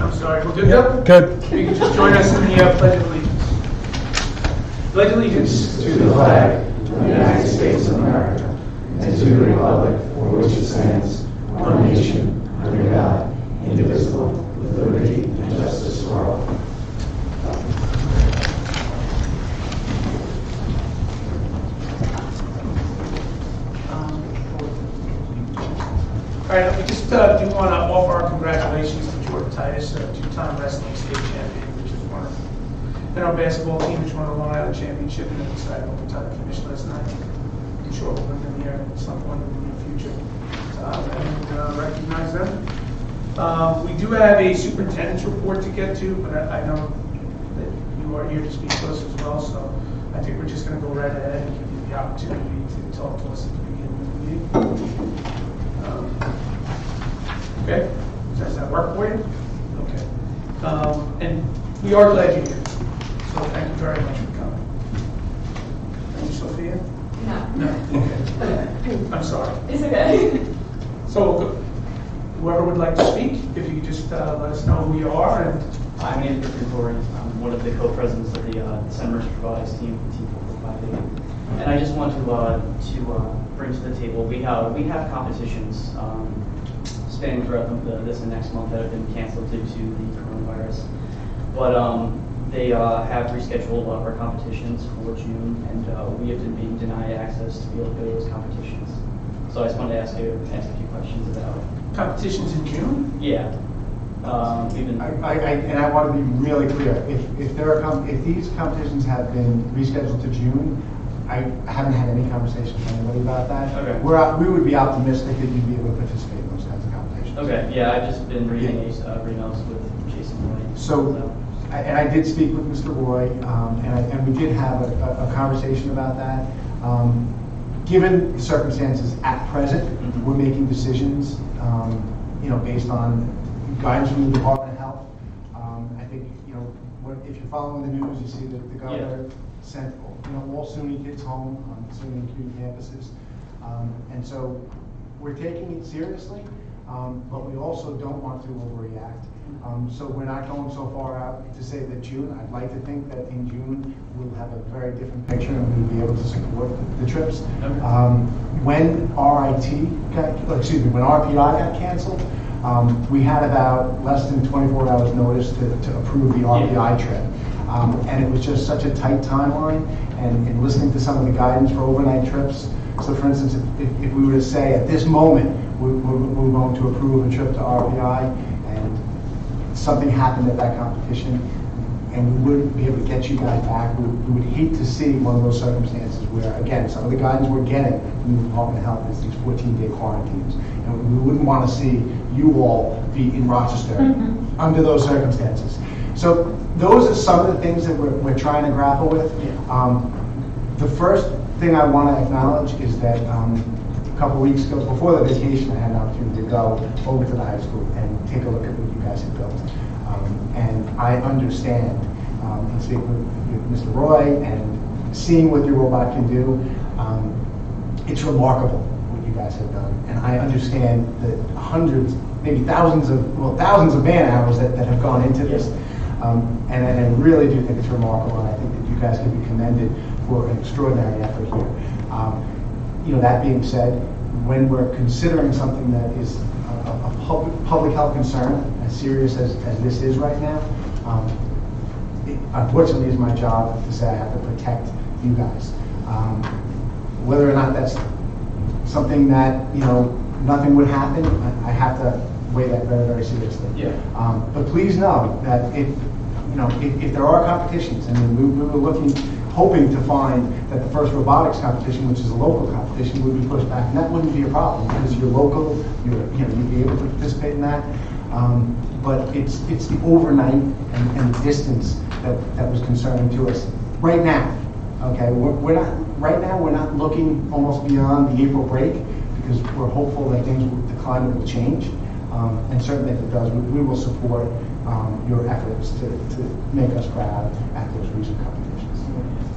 I'm sorry, we're good? Yep, good. You can just join us in the Pledge of Allegiance. Pledge allegiance to the flag of the United States of America and to the republic for which it stands, one nation, under God, indivisible, with liberty and justice for all. All right, we just do want to offer our congratulations to Jordan Titus, a two-time wrestling state champion, which is wonderful. And our basketball team, which won the Long Island Championship and an exciting overtime finish last night. I'm sure we'll win them here at some point in the near future. And recognize them. We do have a superintendent's report to get to, but I know that you are here to speak to us as well, so I think we're just going to go right ahead and give you the opportunity to talk to us at the beginning of the meeting. Okay, does that work for you? Okay. And we are glad you're here, so thank you very much for coming. Thank you, Sophia? No. Okay. I'm sorry. It's okay. So whoever would like to speak, if you could just let us know who you are. And I'm Andrew Contori. I'm one of the co-presidents of the Centers Robotics team, Team 458. And I just want to bring to the table, we have competitions spanning throughout this and next month that have been canceled due to the coronavirus. But they have rescheduled our competitions for June, and we have been being denied access to be able to go to those competitions. So I just wanted to ask a few questions about competitions in June? Yeah. And I want to be really clear. If these competitions have been rescheduled to June, I haven't had any conversations with anybody about that. Okay. We would be optimistic that you'd be able to participate in those kinds of competitions. Okay. Yeah, I've just been reading emails with Jason Roy. So, and I did speak with Mr. Roy, and we did have a conversation about that. Given the circumstances at present, we're making decisions, based on guidance from the Department of Health. I think, if you're following the news, you see that the governor sent, all SUNY kids home on SUNY community campuses. And so we're taking it seriously, but we also don't want to overreact. So we're not going so far out to say that June. I'd like to think that in June we'll have a very different picture and we'll be able to support the trips. When when RPI got canceled, we had about less than 24 hours notice to approve the RPI trip. And it was just such a tight timeline, and listening to some of the guidance for overnight trips. So for instance, if we were to say at this moment, we're going to approve a trip to RPI, and something happened at that competition, and we wouldn't be able to get you guys back, we would hate to see one of those circumstances where, again, some of the guidance we're getting from the Department of Health is these 14-day quarantines. And we wouldn't want to see you all be in Rochester under those circumstances. So those are some of the things that we're trying to grapple with. The first thing I want to acknowledge is that a couple weeks ago, before the vacation, I had an opportunity to go over to the high school and take a look at what you guys had built. And I understand, and speak with Mr. Roy, and seeing what your robot can do, it's remarkable what you guys have done. And I understand the hundreds, maybe thousands of man hours that have gone into this. And I really do think it's remarkable, and I think that you guys can be commended for an extraordinary effort here. That being said, when we're considering something that is a public health concern, as serious as this is right now, it unfortunately is my job to say I have to protect you guys. Whether or not that's something that, nothing would happen, I have to weigh that very, very seriously. But please know that if there are competitions, and we were hoping to find that the first robotics competition, which is a local competition, would be pushed back, and that wouldn't be a problem because you're local, you'd be able to participate in that. But it's the overnight and the distance that was concerning to us right now. Okay, we're not looking almost beyond the April break because we're hopeful that the climate will change. And certainly if it does, we will support your efforts to make us proud at those recent competitions.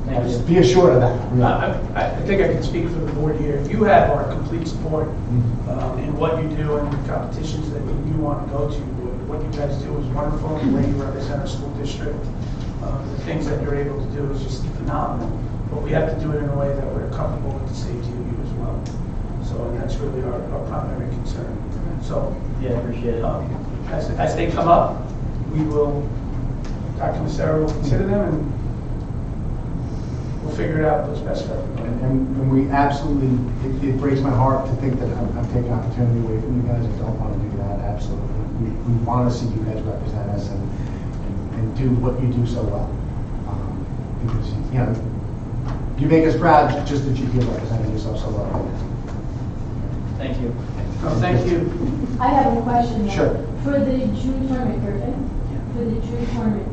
Just be assured of that. Really. I think I can speak for the board here. You have our complete support in what you do and the competitions that you want to go to. what you guys do is wonderful, and the way you represent our school district. The things that you're able to do is just phenomenal. But we have to do it in a way that we're comfortable with the safety of you as well. So, and that's really our primary concern. So, Yeah, I appreciate it. as they come up, we will, Dr. Massaro will consider them, and we'll figure it out what's best for everybody. And we absolutely, it breaks my heart to think that I'm taking opportunity away from you guys. I don't want to do that, absolutely. We want to see you guys represent us and do what you do so well. Because, you know, you make us proud just that you feel representing yourself so well. Thank you. Thank you. I have a question. Though. Sure. For the June tournament, Griffin, for the June tournament,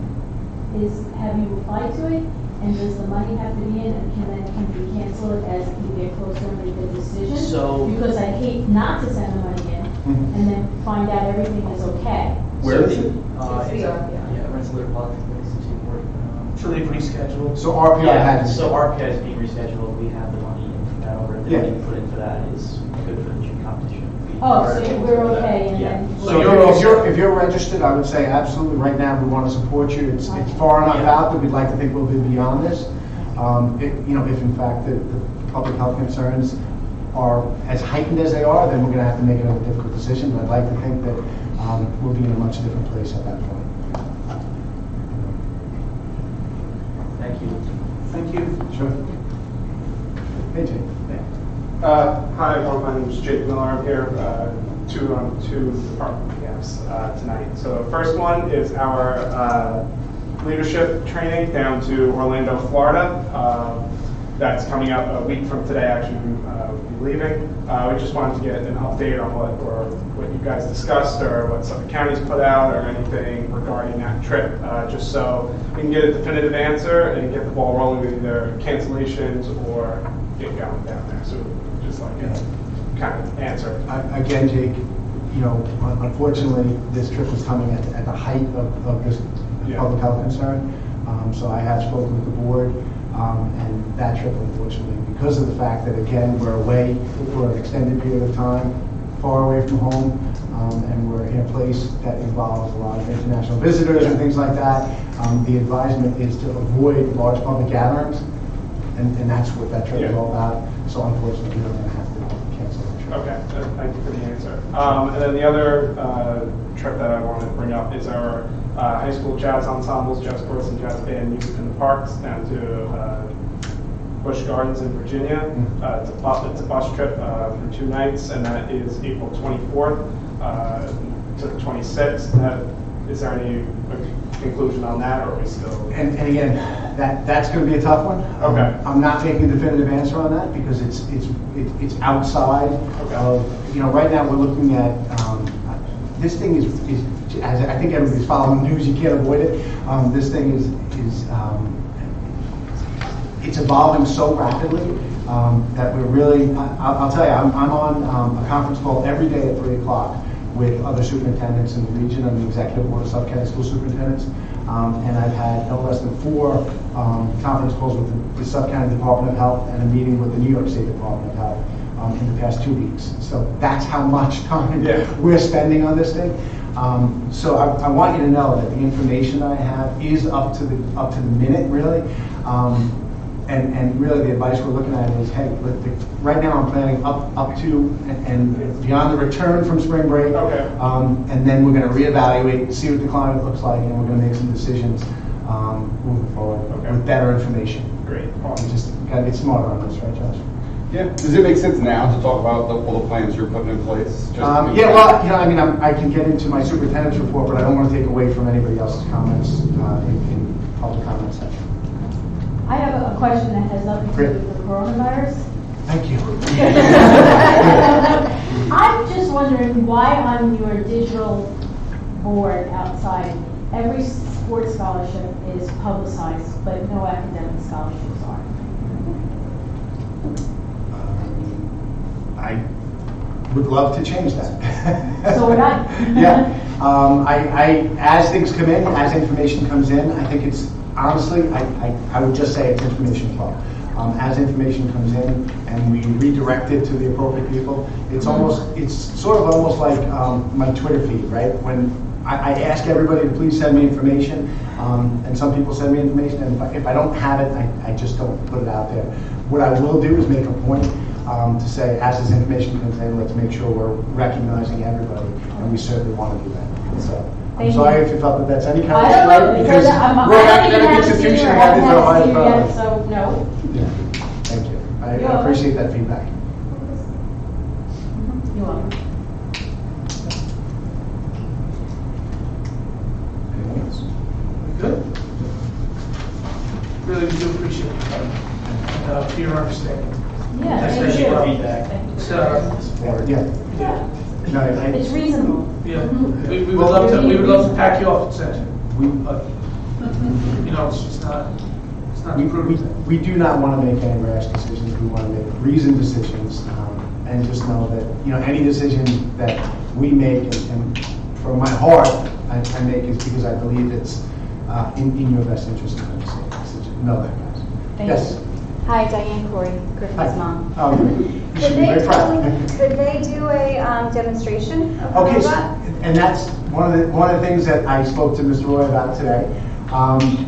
have you applied to it? And does the money have to be in, and can we cancel it as you get closer and make the decision? So- Because I hate not to send the money in, and then find out everything is okay. Where So the, is it? it's a, yeah, Rensselaer Polytechnic Institute Board. So they've rescheduled. So RPI Yeah, had. so RPI is being rescheduled, we have the money in for that already. The Yeah. money we put in for that is good for the June competition. Oh, so we're okay, and Yeah. then. So you're if you're registered, I would say absolutely right now we want to support you. It's far enough Yeah. out that we'd like to think we'll be beyond this. If in fact the public health concerns are as heightened as they are, then we're going to have to make another difficult decision. But I'd like to think that we'll be in a much different place at that point. Thank you. Thank you. Sure. Hey, Jay. Hi, everyone. My name is Jake Miller. I'm here on two department behalves tonight. So the first one is our leadership training down to Orlando, Florida. That's coming up a week from today. Actually, we'll be leaving. We just wanted to get an update on what you guys discussed, or what Suffolk County's put out, or anything regarding that trip, just so we can get a definitive answer and get the ball rolling with either cancellations or get going down there. So just like a kind of answer. Again, Jake, unfortunately, this trip was coming at the height of this public health concern. So I have spoken with the board, and that trip, unfortunately, because of the fact that, again, we're away for an extended period of time, far away from home, and we're in a place that involves a lot of international visitors and things like that, the advisement is to avoid large public gatherings, and that's what that trip is all about. So unfortunately, we're going to have to cancel the trip. Okay, thank you for the answer. And then the other trip that I wanted to bring up is our high school jazz ensembles, jazz chorus and jazz band music in the parks down to Busch Gardens in Virginia. It's a bus trip for 2 nights, and that is April 24th to the 26th. Is there any conclusion on that, or are we still? And again, that's going to be a tough one. Okay. I'm not making a definitive answer on that because it's outside of, right now we're looking at, this thing is as I think everybody's following the news, you can't avoid it. This thing is it's evolving so rapidly that we're really, I'll tell you, I'm on a conference call every day at 3 o'clock with other superintendents in the region. I'm the executive board of Suffolk County School Superintendents. And I've had no less than 4 conference calls with the Suffolk County Department of Health and a meeting with the New York State Department of Health in the past 2 weeks. So that's how much time we're spending on this thing. So I want you to know that the information that I have is up to the minute, really. And really the advice we're looking at is, hey, right now I'm planning up to and beyond the return from spring break. Okay. And then we're going to reevaluate, see what the climate looks like, and we're going to make some decisions moving forward with better information. Great. We just got to get smarter on this, right, Josh? Yeah. Does it make sense now to talk about all the plans you're putting in place? I can get into my superintendent's report, but I don't want to take away from anybody else's comments in public comment section. I have a question that has nothing to do with the coronavirus. Thank you. I'm just wondering why on your digital board outside, every sports scholarship is publicized, but no academic scholarships are. I would love to change that. So would I. Yeah. As things come in, as information comes in, I think it's, honestly, I would just say it's information flow. As information comes in and we redirect it to the appropriate people, it's sort of almost like my Twitter feed, right? When I ask everybody to please send me information, and some people send me information, and if I don't have it, I just don't put it out there. What I will do is make a point to say, as this information comes in, let's make sure we're recognizing everybody, and we certainly want to do that. So, I'm Thank sorry you. if you felt that that's any kind I of don't know, slight, because I'm, we're I an don't even academic have to see you, institution, or I and that is our haven't high had to see you priority. yet, so no. Yeah, thank you. I You're welcome. appreciate that feedback. You're welcome. Anyone else? Good. Really, we do appreciate it, for your understanding. Yeah, That's thank actually you. our feedback. Thank you. So, Yeah. yeah, No, It's reasonable. yeah, Mhm. we would love to, pack you off the session. we, You know, it's just not, it's not the prudent. we do not want to make any rash decisions. We want to make reasoned decisions, and just know that, you know, any decision that we make, and from my heart, I make it because I believe it's in your best interest to make the same decision. Know that, guys. Thank Yes. you. Hi, Diane Corey, Griffin's Hi. mom. Oh, you Could should be they very do, proud. could they do a demonstration of Okay, so, that? and that's one of the things that I spoke to Mr. Roy about today.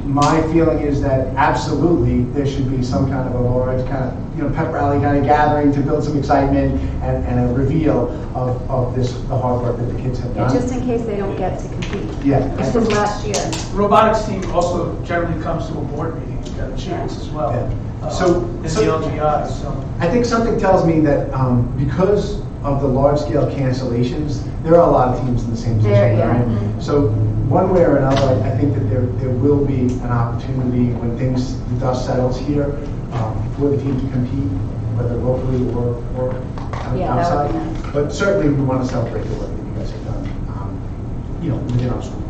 My feeling is that absolutely there should be some kind of a large kind of, you know, pep rally kind of gathering to build some excitement and a reveal of the hard work that the kids have Yeah, done. just in case they don't get to compete. Yeah. This was last year. The robotics team also generally comes to a board meeting, you got a chance as well. Yeah. In So- the LGI, so. I think something tells me that because of the large-scale cancellations, there are a lot of teams in the same There, position. yeah. Right? So one way or another, I think that there will be an opportunity when the dust settles here, for the team to compete, whether locally or Yeah, that would outside. be nice. But certainly we want to celebrate the work that you guys have done, you know, within our school.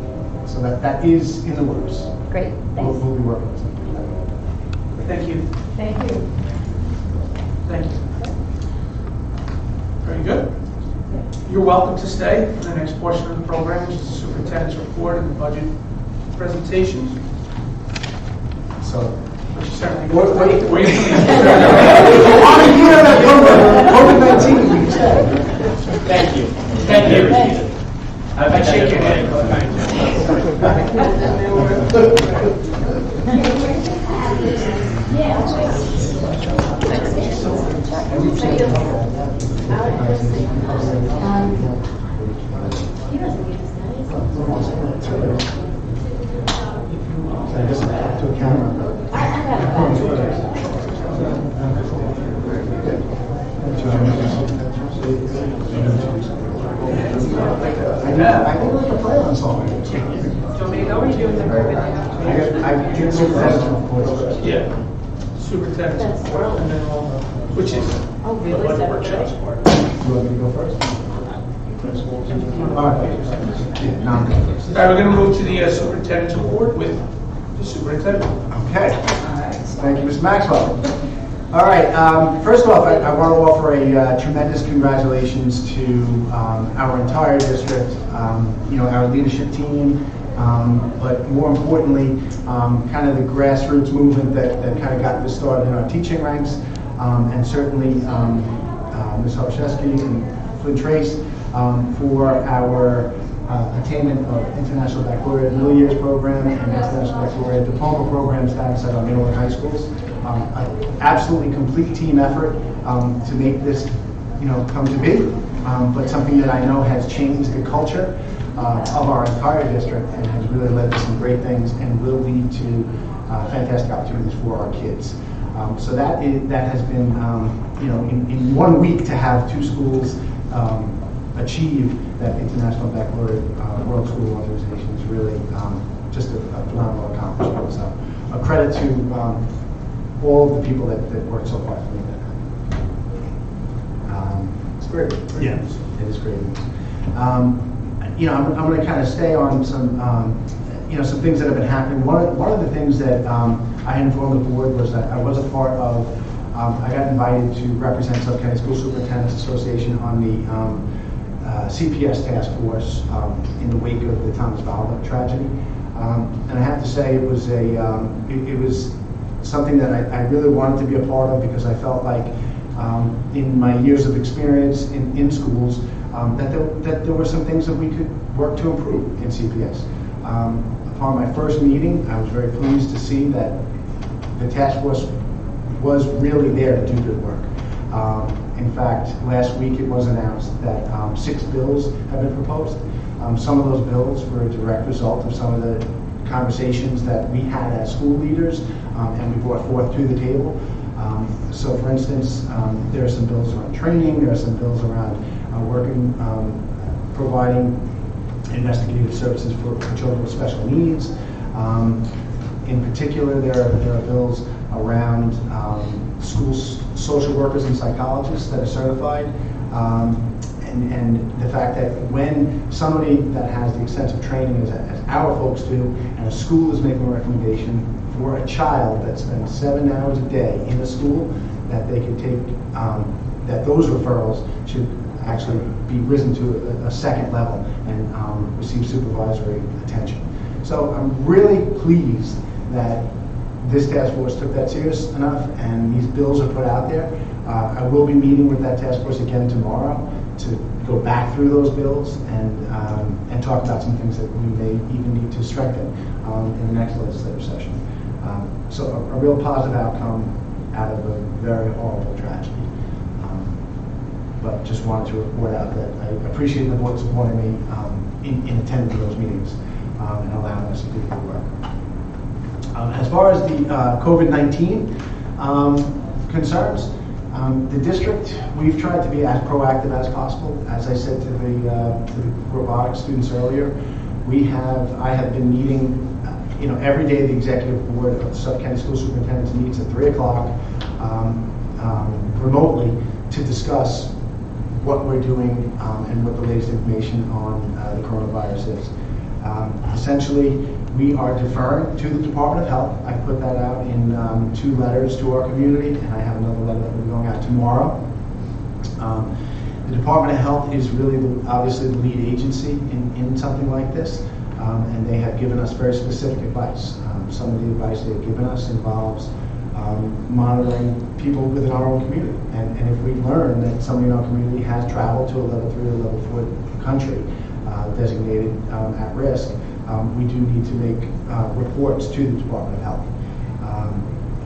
So that is in the works. Great, We'll thanks. be working on something like that. Thank you, Thank you. thank you. Very good. You're welcome to stay for the next portion of the program, which is the superintendent's report and the budget presentations, So. which is certainly. What- what- Wait. On a year that COVID-19, we can stay. Thank you. Thank you. Appreciate it. I shake your hand, but thank He doesn't need to So I guess to a camera. I have a badge. I think we can play on song. I can see that, of course. Yeah, superintendent's report, and then all, which is Oh, the really? budget workshops part. You want me to go first? All right. Yeah, no, I'm good first. All right, we're going to move to the superintendent's report with the superintendent. Okay. Thank you, Mr. Maxwell. All right, first off, I want to offer a tremendous congratulations to our entire district, you know, our leadership team, but more importantly, kind of the grassroots movement that kind of got this started in our teaching ranks, and certainly Ms. Hopshesky and Flynn Trace for our attainment of International Baccalaureate Middle Years Program and International Baccalaureate Diploma Program status at our middle and high schools. An absolutely complete team effort to make this, you know, come to be, but something that I know has changed the culture of our entire district and has really led to some great things and will lead to fantastic opportunities for our kids. So that has been, you know, in 1 week to have 2 schools achieve that International Baccalaureate World School Organization is really just a phenomenal accomplishment. So a credit to all of the people that worked so hard to make that happen. It's great. Yeah. It is great. You know, I'm going to kind of stay on some, you know, some things that have been happening. One of the things that I had informed the board was that I was a part of, I got invited to represent Suffolk County School Superintendents Association on the CPS task force in the wake of the Thomas Fowler tragedy. And I have to say it was it was something that I really wanted to be a part of because I felt like in my years of experience in schools that there were some things that we work to improve in CPS. Upon my first meeting, I was very pleased to see that the task force was really there to do good work. In fact, last week it was announced that 6 bills have been proposed. Some of those bills were a direct result of some of the conversations that we had as school leaders, and we brought forth to the table. So for instance, there are some bills around training, there are some bills around providing investigative services for children with special needs. In particular, there are bills around school social workers and psychologists that are certified, and the fact that when somebody that has the extensive training as our folks do, and a school is making a recommendation for a child that spends 7 hours a day in a school, that they can take, that those referrals should actually be risen to a second level and receive supervisory attention. So I'm really pleased that this task force took that serious enough, and these bills are put out there. I will be meeting with that task force again tomorrow to go back through those bills and talk about some things that we may even need to strengthen in the next legislative session. So a real positive outcome out of a very horrible tragedy. But just wanted to report out that I appreciate the board supporting me in attending those meetings and allowing us to do the work. As far as the COVID-19 concerns, the district, we've tried to be as proactive as possible. As I said to the robotics students earlier, I have been meeting, every day the executive board of the Suffolk County School Superintendents meets at 3 o'clock remotely to discuss what we're doing and what the latest information on the coronavirus is. Essentially, we are deferring to the Department of Health. I put that out in 2 letters to our community, and I have another letter that will be going out tomorrow. The Department of Health is really, obviously, the lead agency in something like this, and they have given us very specific advice. Some of the advice they've given us involves monitoring people within our own community. And if we learn that somebody in our community has traveled to a level 3 or level 4 country designated at risk, we do need to make reports to the Department of Health.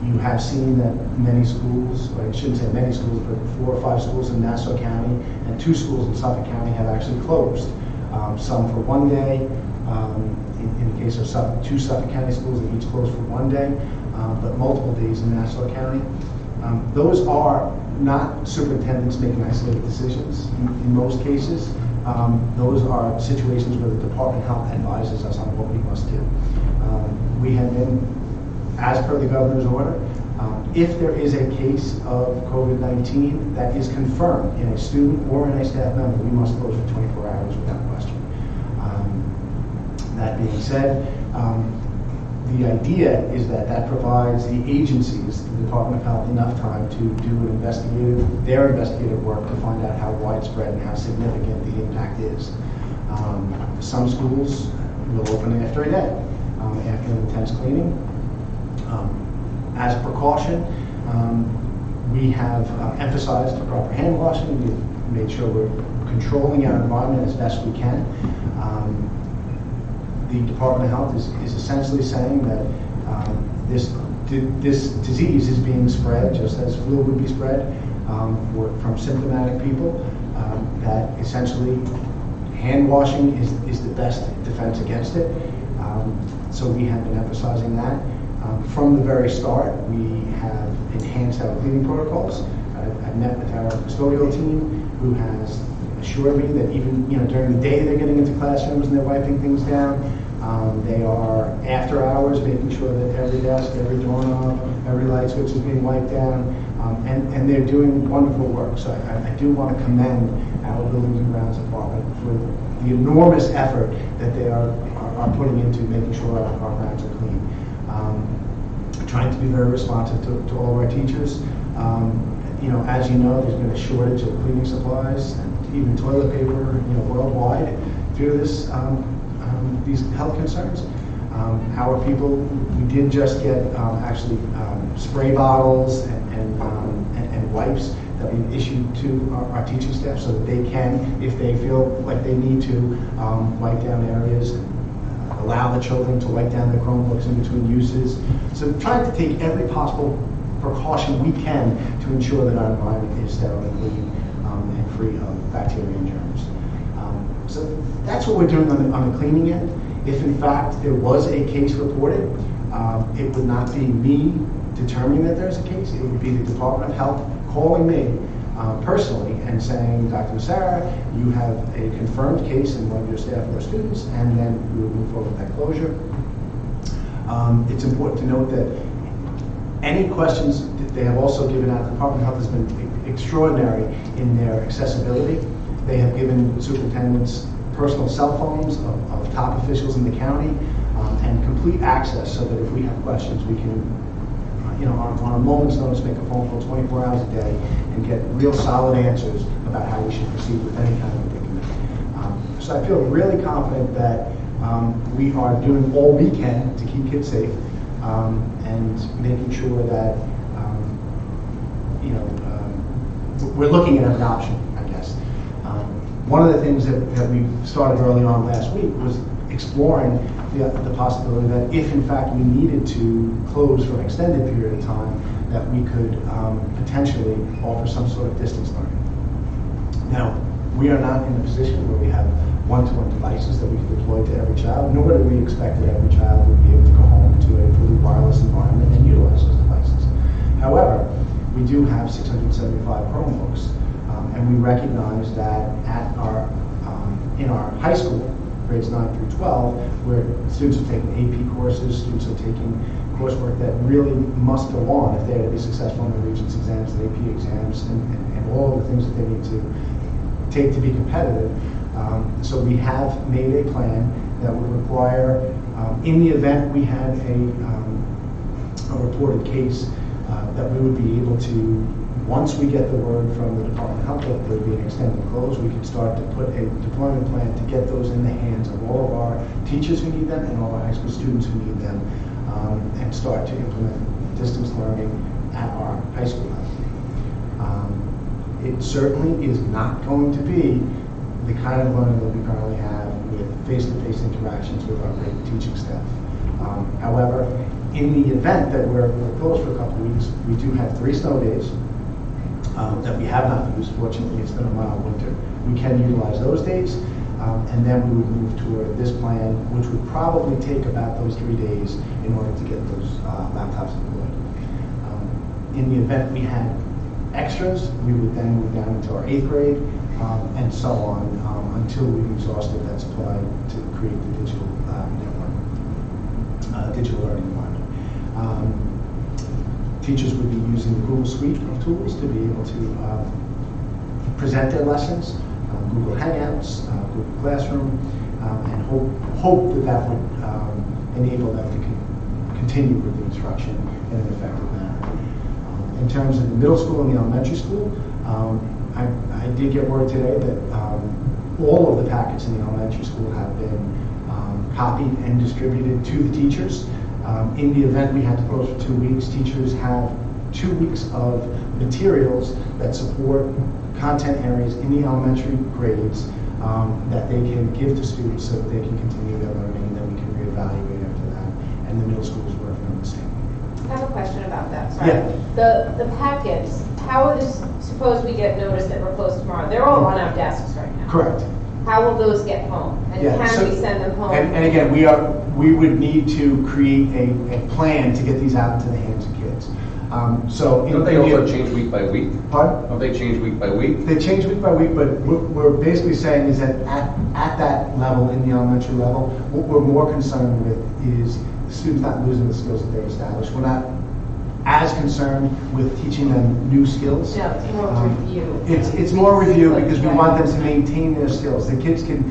You have seen that many schools, or I shouldn't say many schools, but 4 or 5 schools in Nassau County and 2 schools in Suffolk County have actually closed. Some for 1 day. In the case of 2 Suffolk County schools, they each closed for 1 day, but multiple days in Nassau County. Those are not superintendents making isolated decisions in most cases. Those are situations where the Department of Health advises us on what we must do. We have been, as per the governor's order, if there is a case of COVID-19 that is confirmed in a student or in a staff member, we must close for 24 hours without question. That being said, the idea is that provides the agencies, the Department of Health, enough time to do their investigative work to find out how widespread and how significant the impact is. Some schools will open after a day, after an intense cleaning. As a precaution, we have emphasized the proper hand washing. We've made sure we're controlling our environment as best we can. The Department of Health is essentially saying that this disease is being spread just as flu would be spread from symptomatic people, that essentially hand washing is the best defense against it. So we have been emphasizing that. From the very start, we have enhanced our cleaning protocols. I've met with our custodial team, who has assured me that even during the day they're getting into classrooms and they're wiping things down. They are after hours making sure that every desk, every doorknob, every light switch is being wiped down, and they're doing wonderful work. So I do want to commend our Buildings and Grounds Department for the enormous effort that they are putting into making sure our grounds are clean. Trying to be very responsive to all of our teachers. As you know, there's been a shortage of cleaning supplies and even toilet paper, worldwide due to these health concerns. Our people, we did just get actually spray bottles and wipes that we issued to our teaching staff so that they can, if they feel like they need to, wipe down areas and allow the children to wipe down their Chromebooks in between uses. So trying to take every possible precaution we can to ensure that our environment is sterile and clean and free of bacteria and germs. So that's what we're doing on the cleaning end. If in fact there was a case reported, it would not be me determining that there's a case. It would be the Department of Health calling me personally and saying, Dr. Sarah, you have a confirmed case in one of your staff or students, and then we would move forward with that closure. It's important to note that any questions that they have also given out, the Department of Health has been extraordinary in their accessibility. They have given superintendents personal cell phones of top officials in the county and complete access so that if we have questions, we can, on a moment's notice, make a phone call 24 hours a day and get real solid answers about how we should proceed with any kind of predicament. So I feel really confident that we are doing all we can to keep kids safe and making sure that we're looking at every option, I guess. One of the things that we started early on last week was exploring the possibility that if in fact we needed to close for an extended period of time, that we could potentially offer some sort of distance learning. Now, we are not in a position where we have one-to-one devices that we can deploy to every child, nor do we expect that every child would be able to go home to a fully wireless environment and utilize those devices. However, we do have 675 Chromebooks, and we recognize that in our high school, grades 9 through 12, where students are taking AP courses, students are taking coursework that really must go on if they're to be successful in the Regents exams, the AP exams, and all of the things that they need to take to be competitive. So we have made a plan that would require, in the event we had a reported case, that we would be able to, once we get the word from the Department of Health that there would be an extended close, we can start to put a deployment plan to get those in the hands of all of our teachers who need them and all our high school students who need them, and start to implement distance learning at our high school level. It certainly is not going to be the kind of learning that we currently have with face-to-face interactions with our great teaching staff. However, in the event that we're closed for a couple of weeks, we do have 3 snow days that we have not used. Fortunately, it's been a mild winter. We can utilize those days, and then we would move toward this plan, which would probably take about those 3 days in order to get those laptops deployed. In the event we had extras, we would then move down into our 8th grade, and so on, until we've exhausted that supply to create the digital network, digital learning environment. Teachers would be using the Google suite of tools to be able to present their lessons, Google Hangouts, Google Classroom, and hope that would enable them to continue with the instruction in an effective manner. In terms of the middle school and the elementary school, I did get word today that all of the packets in the elementary school have been copied and distributed to the teachers. In the event we had to close for 2 weeks, teachers have 2 weeks of materials that support content areas in the elementary grades that they can give to students so that they can continue their learning, and then we can reevaluate after that. And the middle school is working on the same. I have a question about that, sorry. Yeah. The packets, how are this, suppose we get notice that we're closed tomorrow, they're all on our desks right now. Correct. How will those get home? And Yeah, can so- we send them home? And again, we would need to create a plan to get these out into the hands of kids. So Don't they also change week by week? Pardon? Don't they change week by week? They change week by week, but what we're basically saying is that at that level, in the elementary level, what we're more concerned with is the students not losing the skills that they've established. We're not as concerned with teaching them new skills. No, it's more review. It's more review because we want them to maintain their skills. The kids can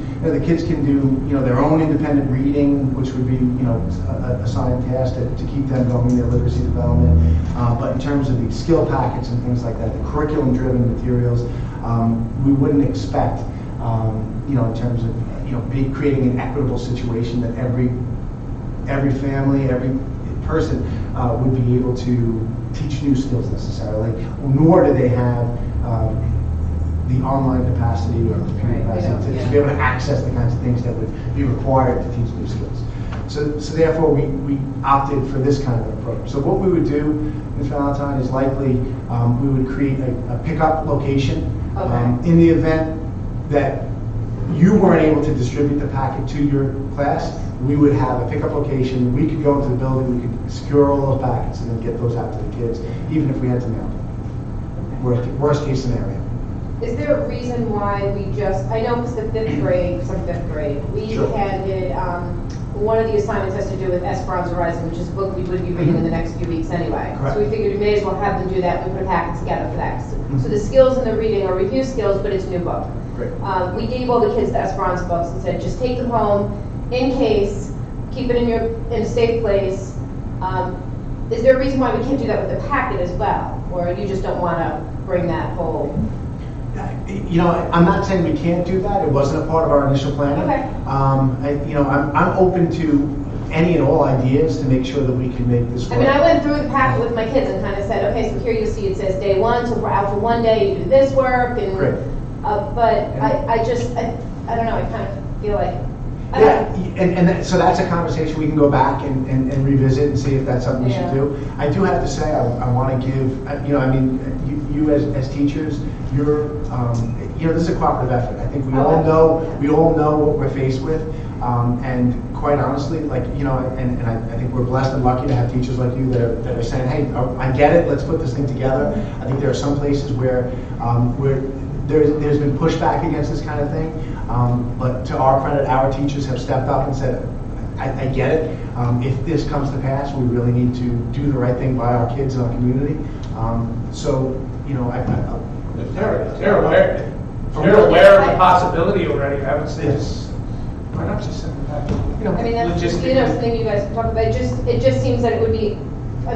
do their own independent reading, which would be a assigned task to keep them going in their literacy development. But in terms of the skill packets and things like that, the curriculum-driven materials, we wouldn't expect in terms of creating an equitable situation that every every family, every person would be able to teach new skills necessarily, nor do they have the online capacity or computer capacity to be able to access the kinds of things that would be required to teach new skills. So therefore, we opted for this kind of approach. So what we would do, Ms. Valentine, is likely we would create a pickup location. In the event that you weren't able to distribute the packet to your class, we would have a pickup location. We could go into the building, we could secure all those packets and then get those out to the kids, even if we had to mail them. Worst case scenario. Is there a reason why we just, I know it's the fifth grade, we Sure. handed, one of the assignments has to do with Esperanza Rising, which is a book we would be reading in the next few weeks anyway. Correct. So we figured we may as well have them do that, we put a packet together for that. So the skills in the reading are review skills, but it's a new book. Great. We gave all the kids the Esperanza books and said, just take them home in case, keep it in a safe place. Is there a reason why we can't do that with the packet as well? Or you just don't want to bring that whole? You know, I'm not saying we can't do that. It wasn't a part of our initial planning. Okay. I'm open to any and all ideas to make sure that we can make this work. I mean, I went through the packet with my kids and kind of said, okay, so here you see it says day one, so we're out for one day, you do this work, and Great. But I don't know, I kind of feel like, So that's a conversation we can go back and revisit and see if that's something we should do. I do have to say, I want to give, you as teachers, you're, this is a cooperative effort. I think we all know what we're faced with. And quite honestly, and I think we're blessed and lucky to have teachers like you that are saying, hey, I get it, let's put this thing together. I think there are some places where there's been pushback against this kind of thing, but to our credit, our teachers have stepped up and said, I get it. If this comes to pass, we really need to do the right thing by our kids and our community. They're aware of the possibility already. I would say why not just send it back? I mean, that's, Logistically. something you guys can talk about. It just seems that it would be,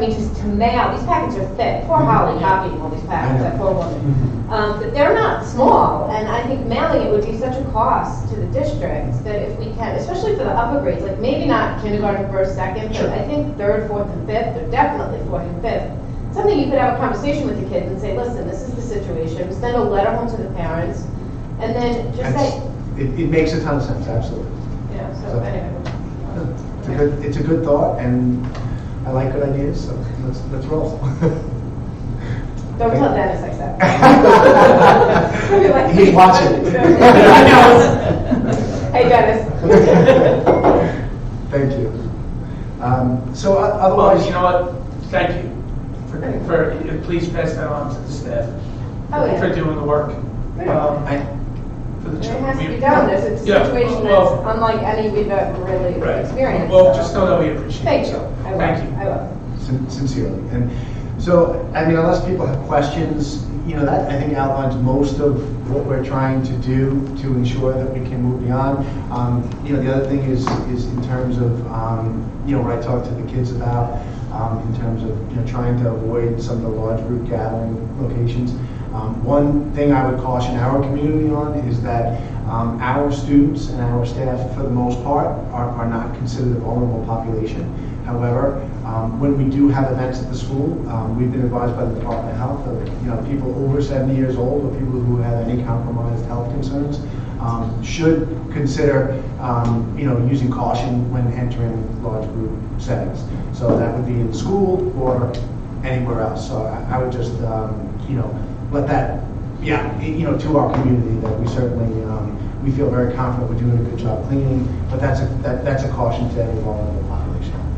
just to mail, these packets are thick. Poor Holly copying all these packets, that poor woman. But they're not small, and I think mailing it would be such a cost to the district that if we can, especially for the upper grades, like maybe not kindergarten, first, second, but I think third, fourth, and fifth, or definitely fourth and fifth. Something you could have a conversation with the kids and say, listen, this is the situation. Send a letter home to the parents, and then just say, It makes a ton of sense, absolutely. so anyway. It's a good thought, and I like good ideas, so let's roll. Don't tell Dennis I said. He'll be like, He's watching. Hey, Dennis. Thank you. So Well, otherwise, you know what? Thank you for please pass that on to the staff for doing the work. For the It children. has to be done. There's a situation that's unlike any we've ever really experienced. Well, just know that we appreciate Thank it. you. So, I will. Thank you. I will. sincerely. And so, unless people have questions, that I think outlines most of what we're trying to do to ensure that we can move beyond. The other thing is in terms of, what I talked to the kids about, in terms of, trying to avoid some of the large group gathering locations. One thing I would caution our community on is that our students and our staff, for the most part, are not considered a vulnerable population. However, when we do have events at the school, we've been advised by the Department of Health that people over 70 years old or people who have any compromised health concerns should consider using caution when entering large group settings. So that would be in school or anywhere else. So I would just let that, to our community, that we certainly we feel very confident we're doing a good job cleaning, but that's a caution to any vulnerable population out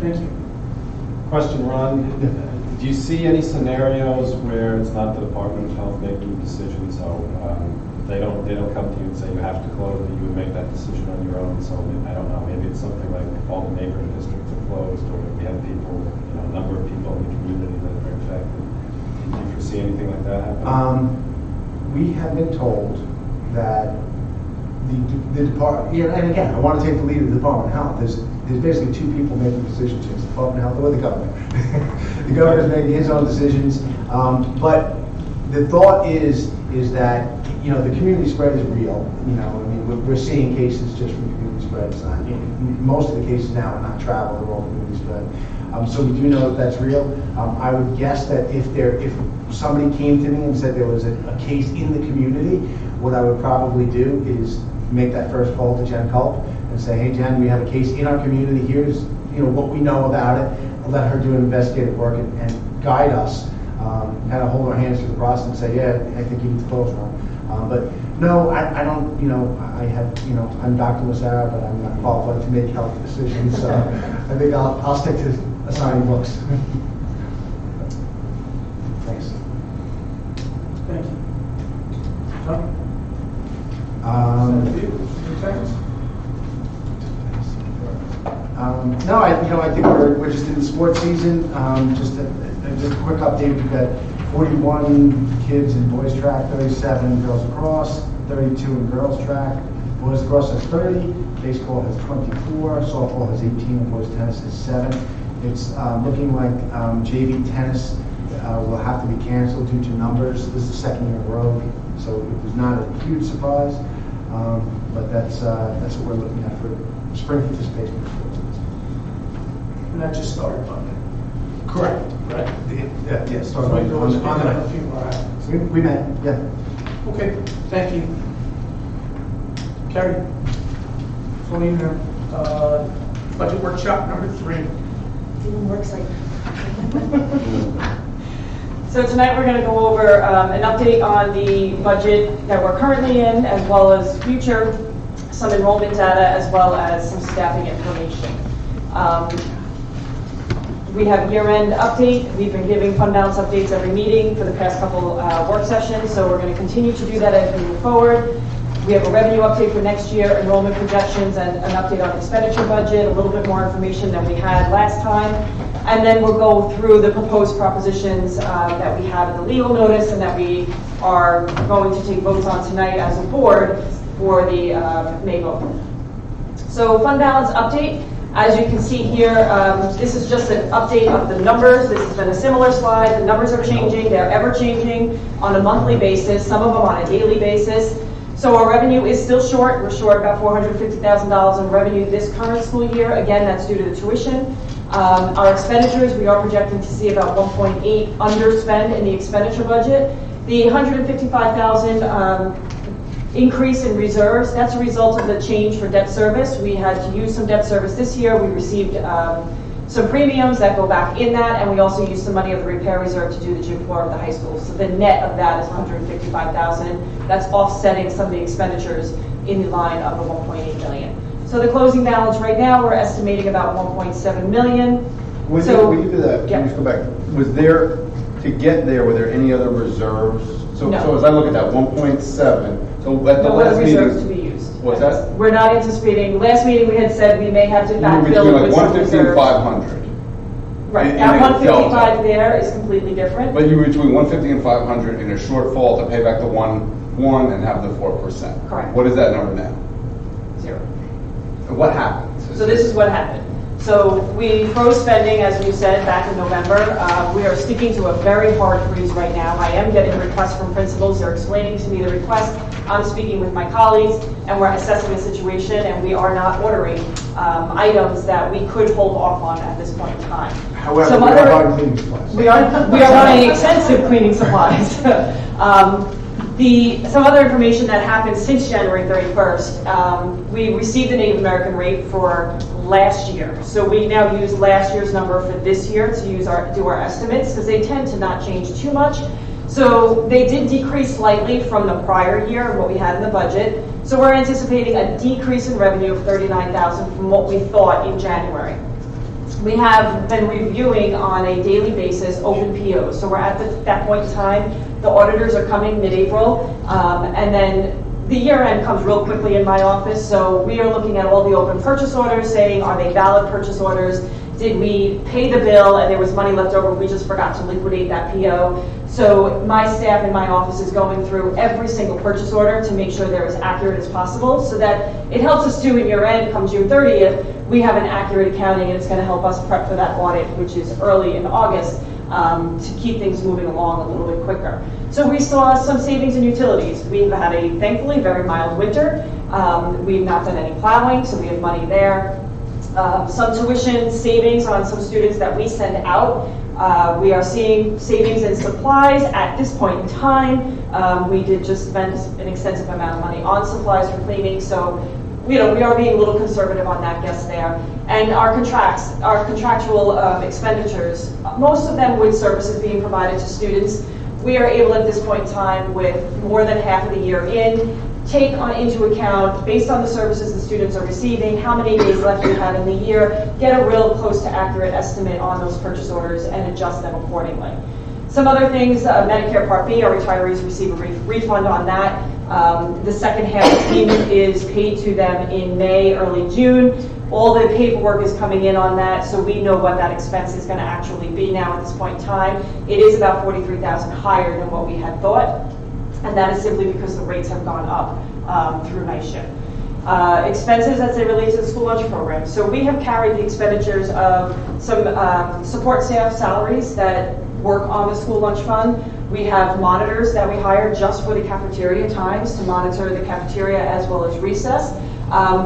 there. Thank you. Question, Ron. Do you see any scenarios where it's not the Department of Health making decisions, so they don't come to you and say you have to close, but you would make that decision on your own? So I don't know, maybe it's something like all the neighboring districts are closed, or if we have people, a number of people in the community that are affected. Do you foresee anything like that happening? We have been told that the department, and again, I want to take the lead of the Department of Health. There's basically two people making decisions: it's the Department of Health or the governor. The governor's making his own decisions, but the thought is that the community spread is real. We're seeing cases just from community spread. It's not, most of the cases now are not travel, they're all community spread. So we do know that that's real. I would guess that if somebody came to me and said there was a case in the community, what I would probably do is make that first call to Jen Culp and say, hey Jen, we have a case in our community, here's what we know about it. I'll let her do investigative work and guide us, kind of hold our hands through the process and say, yeah, I think you need to close one. But no, I don't, I have, I'm Dr. Massara, but I'm not qualified to make health decisions, so I think I'll stick to assigning books. Thanks. Thank you. Tom? No, I think we're just in the sports season. Just a quick update. We've got 41 kids in boys track, 37 girls lacrosse, 32 in girls track. Boys lacrosse has 30, baseball has 24, softball has 18, and boys tennis has 7. It's looking like JV tennis will have to be canceled due to numbers. This is the second year in a row, so it was not a huge surprise. But that's what we're looking at for spring participation in sports. And that just started Monday. Correct. Right. Yeah, So started we always on the have a night. few more items. We met, yeah. Okay, thank you. Carrie? So you know, budget workshop number 3. Even works like. So tonight we're going to go over an update on the budget that we're currently in, as well as future, some enrollment data, as well as some staffing information. We have year-end update. We've been giving fund balance updates every meeting for the past couple work sessions, so we're going to continue to do that as we move forward. We have a revenue update for next year, enrollment projections, and an update on expenditure budget, a little bit more information than we had last time. And then we'll go through the proposed propositions that we have in the legal notice and that we are going to take votes on tonight as a board for the May vote. So fund balance update. As you can see here, this is just an update of the numbers. This has been a similar slide. The numbers are changing. They're ever changing on a monthly basis, some of them on a daily basis. So our revenue is still short. We're short about $450,000 in revenue this current school year. Again, that's due to the tuition. Our expenditures, we are projecting to see about 1.8 underspend in the expenditure budget. The $155,000 increase in reserves, that's a result of the change for debt service. We had to use some debt service this year. We received some premiums that go back in that, and we also used some money of the repair reserve to do the gym floor of the high school. So the net of that is $155,000. That's offsetting some of the expenditures in the line of the $1.8 million. So the closing balance right now, we're estimating about $1.7 million. When you do that, can you just go back? Was there, to get there, were there any other reserves? So as I look at that 1.7, so at the No last other meeting. reserves to be used. What's that? We're not anticipating, last meeting we had said we may have to You were backfill between like with some 150 and reserves. 500. Right, And that then 155 delta. there is completely different. But you were between 150 and 500 in a shortfall to pay back the 1 and have the 4%. Correct. What is that number now? 0. And what happens? So this is what happened. So we froze spending, as we said, back in November. We are sticking to a very hard freeze right now. I am getting requests from principals. They're explaining to me the request. I'm speaking with my colleagues, and we're assessing the situation, and we are not ordering items that we could hold off on at this point in time. However, Some we are other- buying cleaning supplies. We are running extensive cleaning supplies. Some other information that happened since January 31st, we received the Native American rate for last year. So we now use last year's number for this year to do our estimates, because they tend to not change too much. So they did decrease slightly from the prior year and what we had in the budget. So we're anticipating a decrease in revenue of $39,000 from what we thought in January. We have been reviewing on a daily basis open POs. So we're at that point in time. The auditors are coming mid-April, and then the year end comes real quickly in my office. So we are looking at all the open purchase orders, saying, are they valid purchase orders? Did we pay the bill and there was money left over? We just forgot to liquidate that PO. So my staff in my office is going through every single purchase order to make sure they're as accurate as possible, so that it helps us do in year end, come June 30th, we have an accurate accounting, and it's going to help us prep for that audit, which is early in August, to keep things moving along a little bit quicker. So we saw some savings in utilities. We've had a, thankfully, very mild winter. We've not done any plowing, so we have money there. Some tuition savings on some students that we send out. We are seeing savings in supplies at this point in time. We did just spend an extensive amount of money on supplies for cleaning, so we are being a little conservative on that guess there. And our contractual expenditures, most of them with services being provided to students, we are able at this point in time, with more than half of the year in, take into account, based on the services the students are receiving, how many days left we have in the year, get a real close to accurate estimate on those purchase orders and adjust them accordingly. Some other things, Medicare Part B, our retirees receive a refund on that. The second half payment is paid to them in May, early June. All the paperwork is coming in on that, so we know what that expense is going to actually be now at this point in time. It is about $43,000 higher than what we had thought, and that is simply because the rates have gone up through night shift. Expenses as they relate to the school lunch program. So we have carried the expenditures of some support staff salaries that work on the school lunch fund. We have monitors that we hire just for the cafeteria times to monitor the cafeteria as well as recess.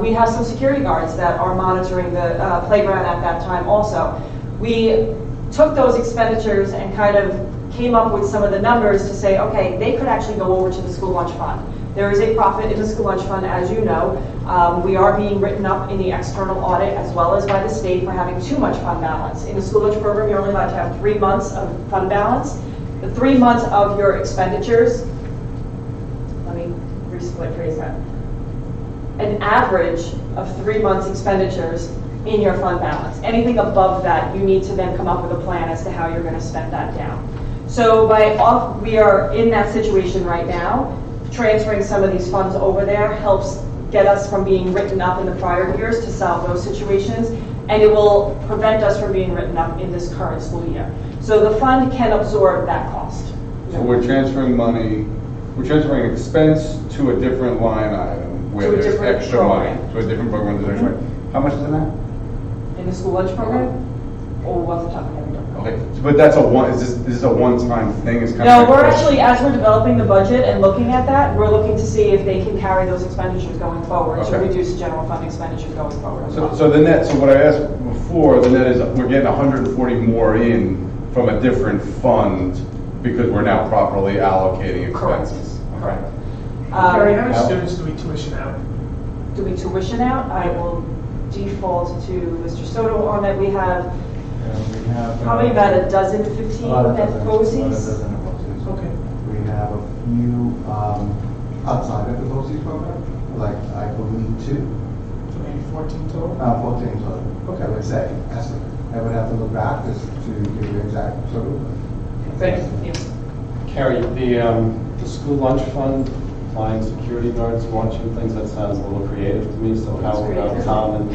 We have some security guards that are monitoring the playground at that time also. We took those expenditures and kind of came up with some of the numbers to say, okay, they could actually go over to the school lunch fund. There is a profit in the school lunch fund, as you know. We are being written up in the external audit as well as by the state for having too much fund balance. In the school lunch program, you're only allowed to have 3 months of fund balance. The 3 months of your expenditures, let me rephrase that. An average of 3 months expenditures in your fund balance. Anything above that, you need to then come up with a plan as to how you're going to spend that down. So we are in that situation right now. Transferring some of these funds over there helps get us from being written up in the prior years to solve those situations, and it will prevent us from being written up in this current school year. So the fund can absorb that cost. So we're transferring money, we're transferring expense to a different line item where To a there's different extra program. money. To a different program, there's extra money. How much is in that? In the school lunch program? Oh, off the top of my head, I don't know. Okay, but that's is this a one-time thing? It's kind No, of we're actually, as we're developing the budget and looking at that, we're looking to see if they can carry those expenditures going forward to Okay. reduce general fund expenditures going forward as well. So the net, so what I asked before, the net is we're getting 140 more in from a different fund because we're now properly allocating Correct. expenses. Correct. Carrie, how many students do we tuition out? Do we tuition out? I will default to Mr. Soto on that. We have We have probably about a dozen to 15 at BOCES. Okay. We have a few outside of the BOCES program, like I believe 2, So maybe 14 total? 14 total. I would say, estimate. I would have to look back just to give you exact total. Thank you. Carrie, the school lunch fund, flying security guards, watching things, that sounds a little creative to me, so how Tom and,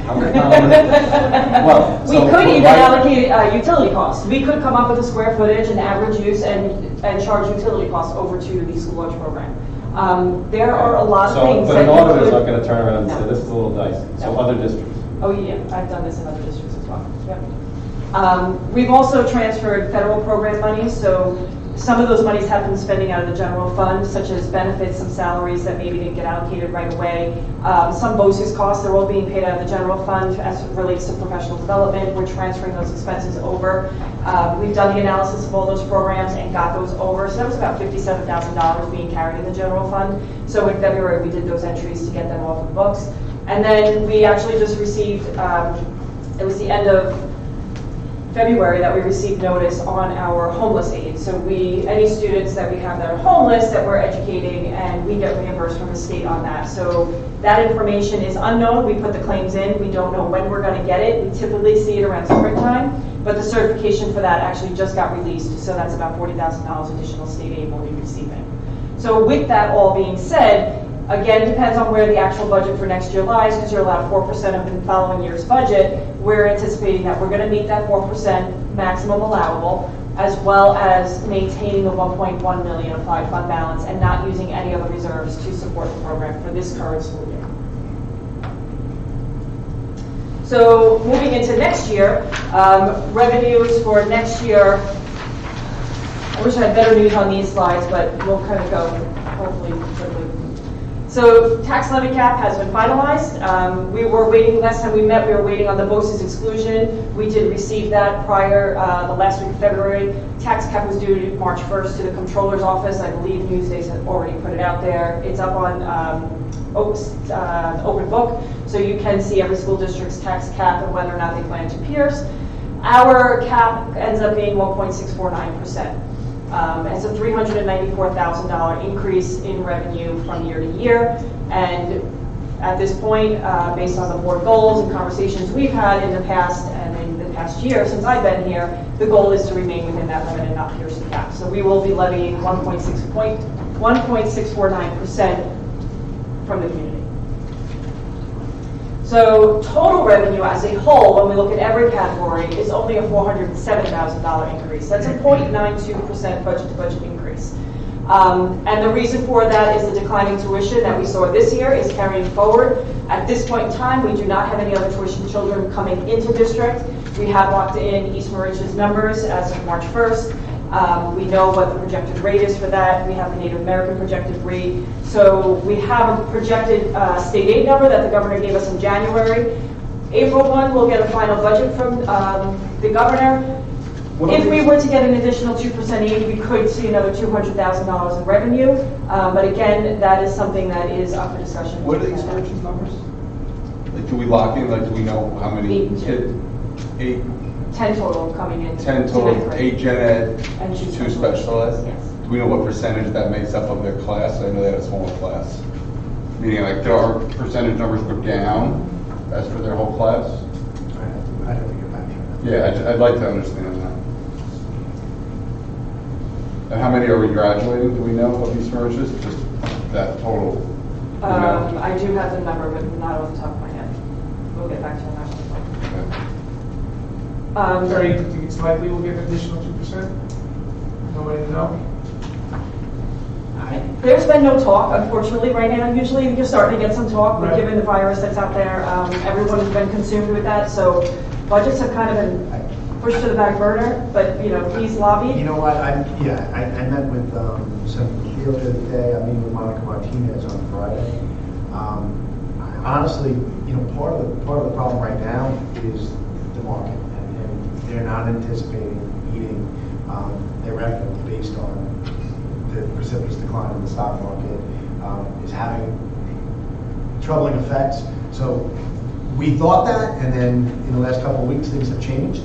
well. We could even allocate utility costs. We could come up with a square footage and average use and charge utility costs over to the school lunch program. There are a lot of things But that an you auditor's could- not gonna turn around and say, No. this is a little dicey, so No. other districts. Oh, yeah, I've done this in other districts as well. Yep. We've also transferred federal program money, so some of those monies have been spending out of the general fund, such as benefits, some salaries that maybe didn't get allocated right away. Some BOCES costs, they're all being paid out of the general fund as it relates to professional development. We're transferring those expenses over. We've done the analysis of all those programs and got those over. So that was about $57,000 being carried in the general fund. So in February, we did those entries to get them off the books. And then we actually just received, it was the end of February that we received notice on our homeless aid. So any students that we have that are homeless that we're educating, and we get reimbursed from the state on that. So that information is unknown. We put the claims in. We don't know when we're going to get it. We typically see it around springtime, but the certification for that actually just got released. So that's about $40,000 additional state aid we'll be receiving. So with that all being said, again, it depends on where the actual budget for next year lies, because you're allowed 4% of the following year's budget. We're anticipating that we're going to meet that 4% maximum allowable, as well as maintaining the 1.1 million applied fund balance and not using any other reserves to support the program for this current school year. So moving into next year, revenues for next year, I wish I had better news on these slides, but we'll kind of go hopefully quickly. So tax levy cap has been finalized. We were waiting, last time we met, we were waiting on the BOCES exclusion. We did receive that prior, the last week of February. Tax cap was due March 1st to the Comptroller's office. I believe Newsdays have already put it out there. It's up on Open Book, so you can see every school district's tax cap and whether or not they plan to pierce. Our cap ends up being 1.649%. It's a $394,000 increase in revenue from year to year. And at this point, based on the board goals and conversations we've had in the past and in the past year since I've been here, the goal is to remain within that limit and not pierce the cap. So we will be levying 1.649% from the community. So total revenue as a whole, when we look at every category, is only a $407,000 increase. That's a 0.92% budget-to-budget increase. And the reason for that is the declining tuition that we saw this year is carrying forward. At this point in time, we do not have any other tuition children coming into district. We have locked in East Mauritius numbers as of March 1st. We know what the projected rate is for that. We have the Native American projected rate. So we have a projected state aid number that the governor gave us in January. April 1, we'll get a final budget from the governor. If we were to get an additional 2% aid, we could see another $200,000 in revenue. But again, that is something that is up for discussion. What are the expansion numbers? Like, do we lock in, like, do we know how many kids? 10 total coming in. 10 total, 8 gen ed, And 2 special ed? Yes. Do we know what percentage that makes up of their class? I know they had a smaller class. Meaning, like, do our percentage numbers go down as for their whole class? I'd have to get back to you. Yeah, I'd like to understand that. And how many are we graduating, do we know, of East Mauritius? Just that total? You know? I do have the number, but not off the top of my head. We'll get back to you on that one. Are you think it's likely we'll get an additional 2%? Nobody know? There's been no talk, unfortunately, right now. Usually you're starting to get some talk, but Right. given the virus that's out there, everyone has been consumed with that. So budgets have kind of been pushed to the back burner, but, please lobby. You know what, I met with some people the other day. I'm meeting with Monica Martinez on Friday. Honestly, part of the problem right now is the market, and they're not anticipating meeting their revenue based on the precipitous decline in the stock market is having troubling effects. So we thought that, and then in the last couple of weeks, things have changed.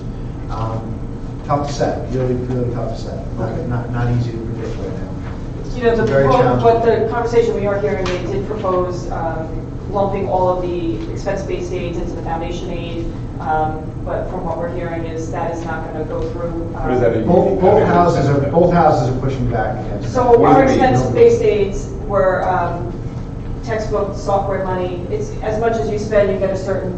Tough to say, really, really tough to say. Not easy to predict right now. It's very challenging. What the conversation we are hearing, they did propose lumping all of the expense-based aids into the foundation aid. But from what we're hearing is that is not going to go through. What does that mean? Both houses are pushing back against it. So our expense-based aids were textbook, software money. It's as much as you spend, you get a certain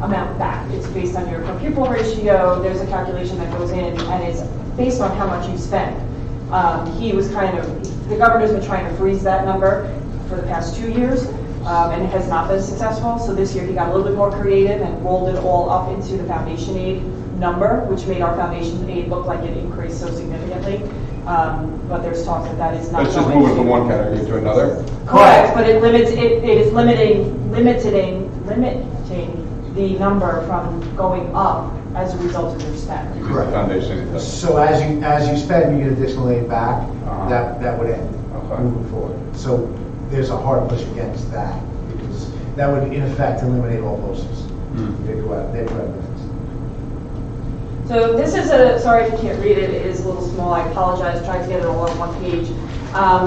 amount back. It's based on your per pupil ratio. There's a calculation that goes in, and it's based on how much you spend. The governor's been trying to freeze that number for the past 2 years, and it has not been successful. So this year he got a little bit more creative and rolled it all up into the foundation aid number, which made our foundation aid look like it increased so significantly. But there's talk that is not. It's just moving from one category to another? Correct, but it is limiting the number from going up as a result of your spend. Correct. Foundation. So as you spend, you get additional aid back, that would end Okay. moving forward. So there's a hard push against that, because that would in effect eliminate all BOCES. They'd go out of business. So this is sorry if you can't read it, it is a little small, I apologize, tried to get it all on one page.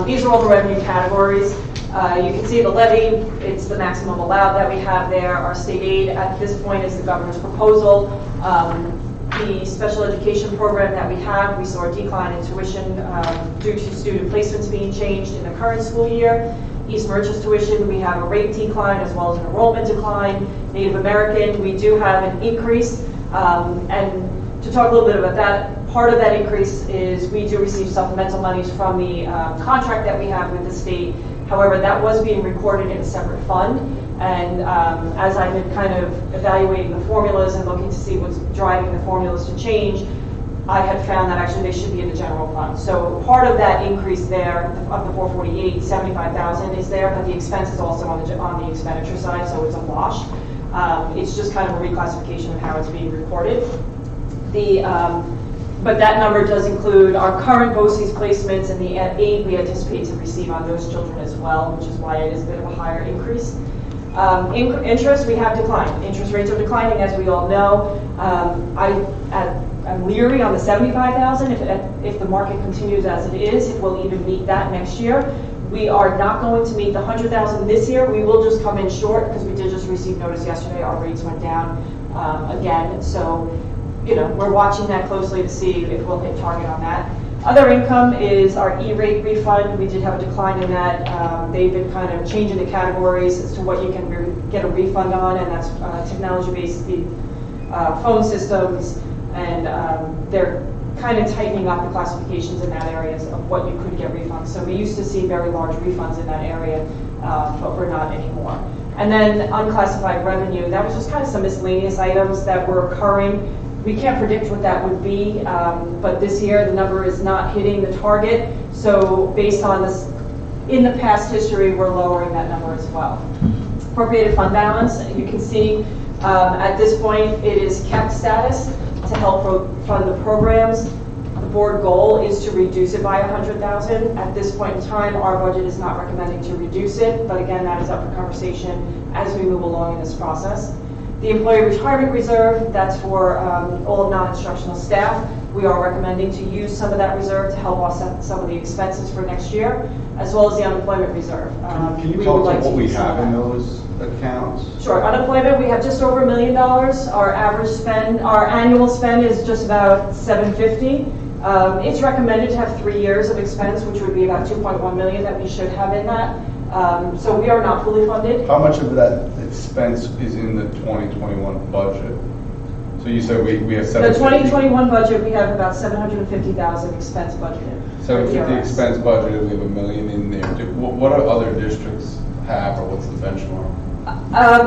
These are all the revenue categories. You can see the levy, it's the maximum allowed that we have there. Our state aid at this point is the governor's proposal. The special education program that we have, we saw a decline in tuition due to student placements being changed in the current school year. East Mauritius tuition, we have a rate decline as well as an enrollment decline. Native American, we do have an increase. And to talk a little bit about that, part of that increase is we do receive supplemental monies from the contract that we have with the state. However, that was being recorded in a separate fund. And as I've been kind of evaluating the formulas and looking to see what's driving the formulas to change, I had found that actually they should be in the general fund. So part of that increase there, of the 448, 75,000 is there, but the expense is also on the expenditure side, so it's a wash. It's just kind of a reclassification of how it's being reported. But that number does include our current BOCES placements and the aid we anticipate to receive on those children as well, which is why it is a bit of a higher increase. Interest, we have declined. Interest rates are declining, as we all know. I'm leery on the 75,000. If the market continues as it is, it will even meet that next year. We are not going to meet the 100,000 this year. We will just come in short because we did just receive notice yesterday. Our rates went down again. So, we're watching that closely to see if we'll hit target on that. Other income is our E-rate refund. We did have a decline in that. They've been kind of changing the categories as to what you can get a refund on, and that's technology-based phone systems, and they're kind of tightening up the classifications in that area of what you could get refunds. So we used to see very large refunds in that area, but we're not anymore. And then unclassified revenue, that was just kind of some miscellaneous items that were occurring. We can't predict what that would be, but this year the number is not hitting the target. So based on this, in the past history, we're lowering that number as well. Appropriated fund balance, you can see at this point it is kept status to help fund the programs. The board goal is to reduce it by 100,000. At this point in time, our budget is not recommending to reduce it, but again, that is up for conversation as we move along in this process. The employee retirement reserve, that's for all non-instructional staff. We are recommending to use some of that reserve to help offset some of the expenses for next year, as well as the unemployment reserve. Can you We talk would like about what we use some have of in that. those accounts? Sure. Unemployment, we have just over $1 million. Our average spend, our annual spend is just about $750,000. It's recommended to have 3 years of expense, which would be about $2.1 million that we should have in that. So we are not fully funded. How much of that expense is in the 2021 budget? So you said we have The 750. 2021 budget, we have about $750,000 expense budgeted. for 750 ERS. expense budget, we have $1 million in there. What do other districts have, or what's the benchmark?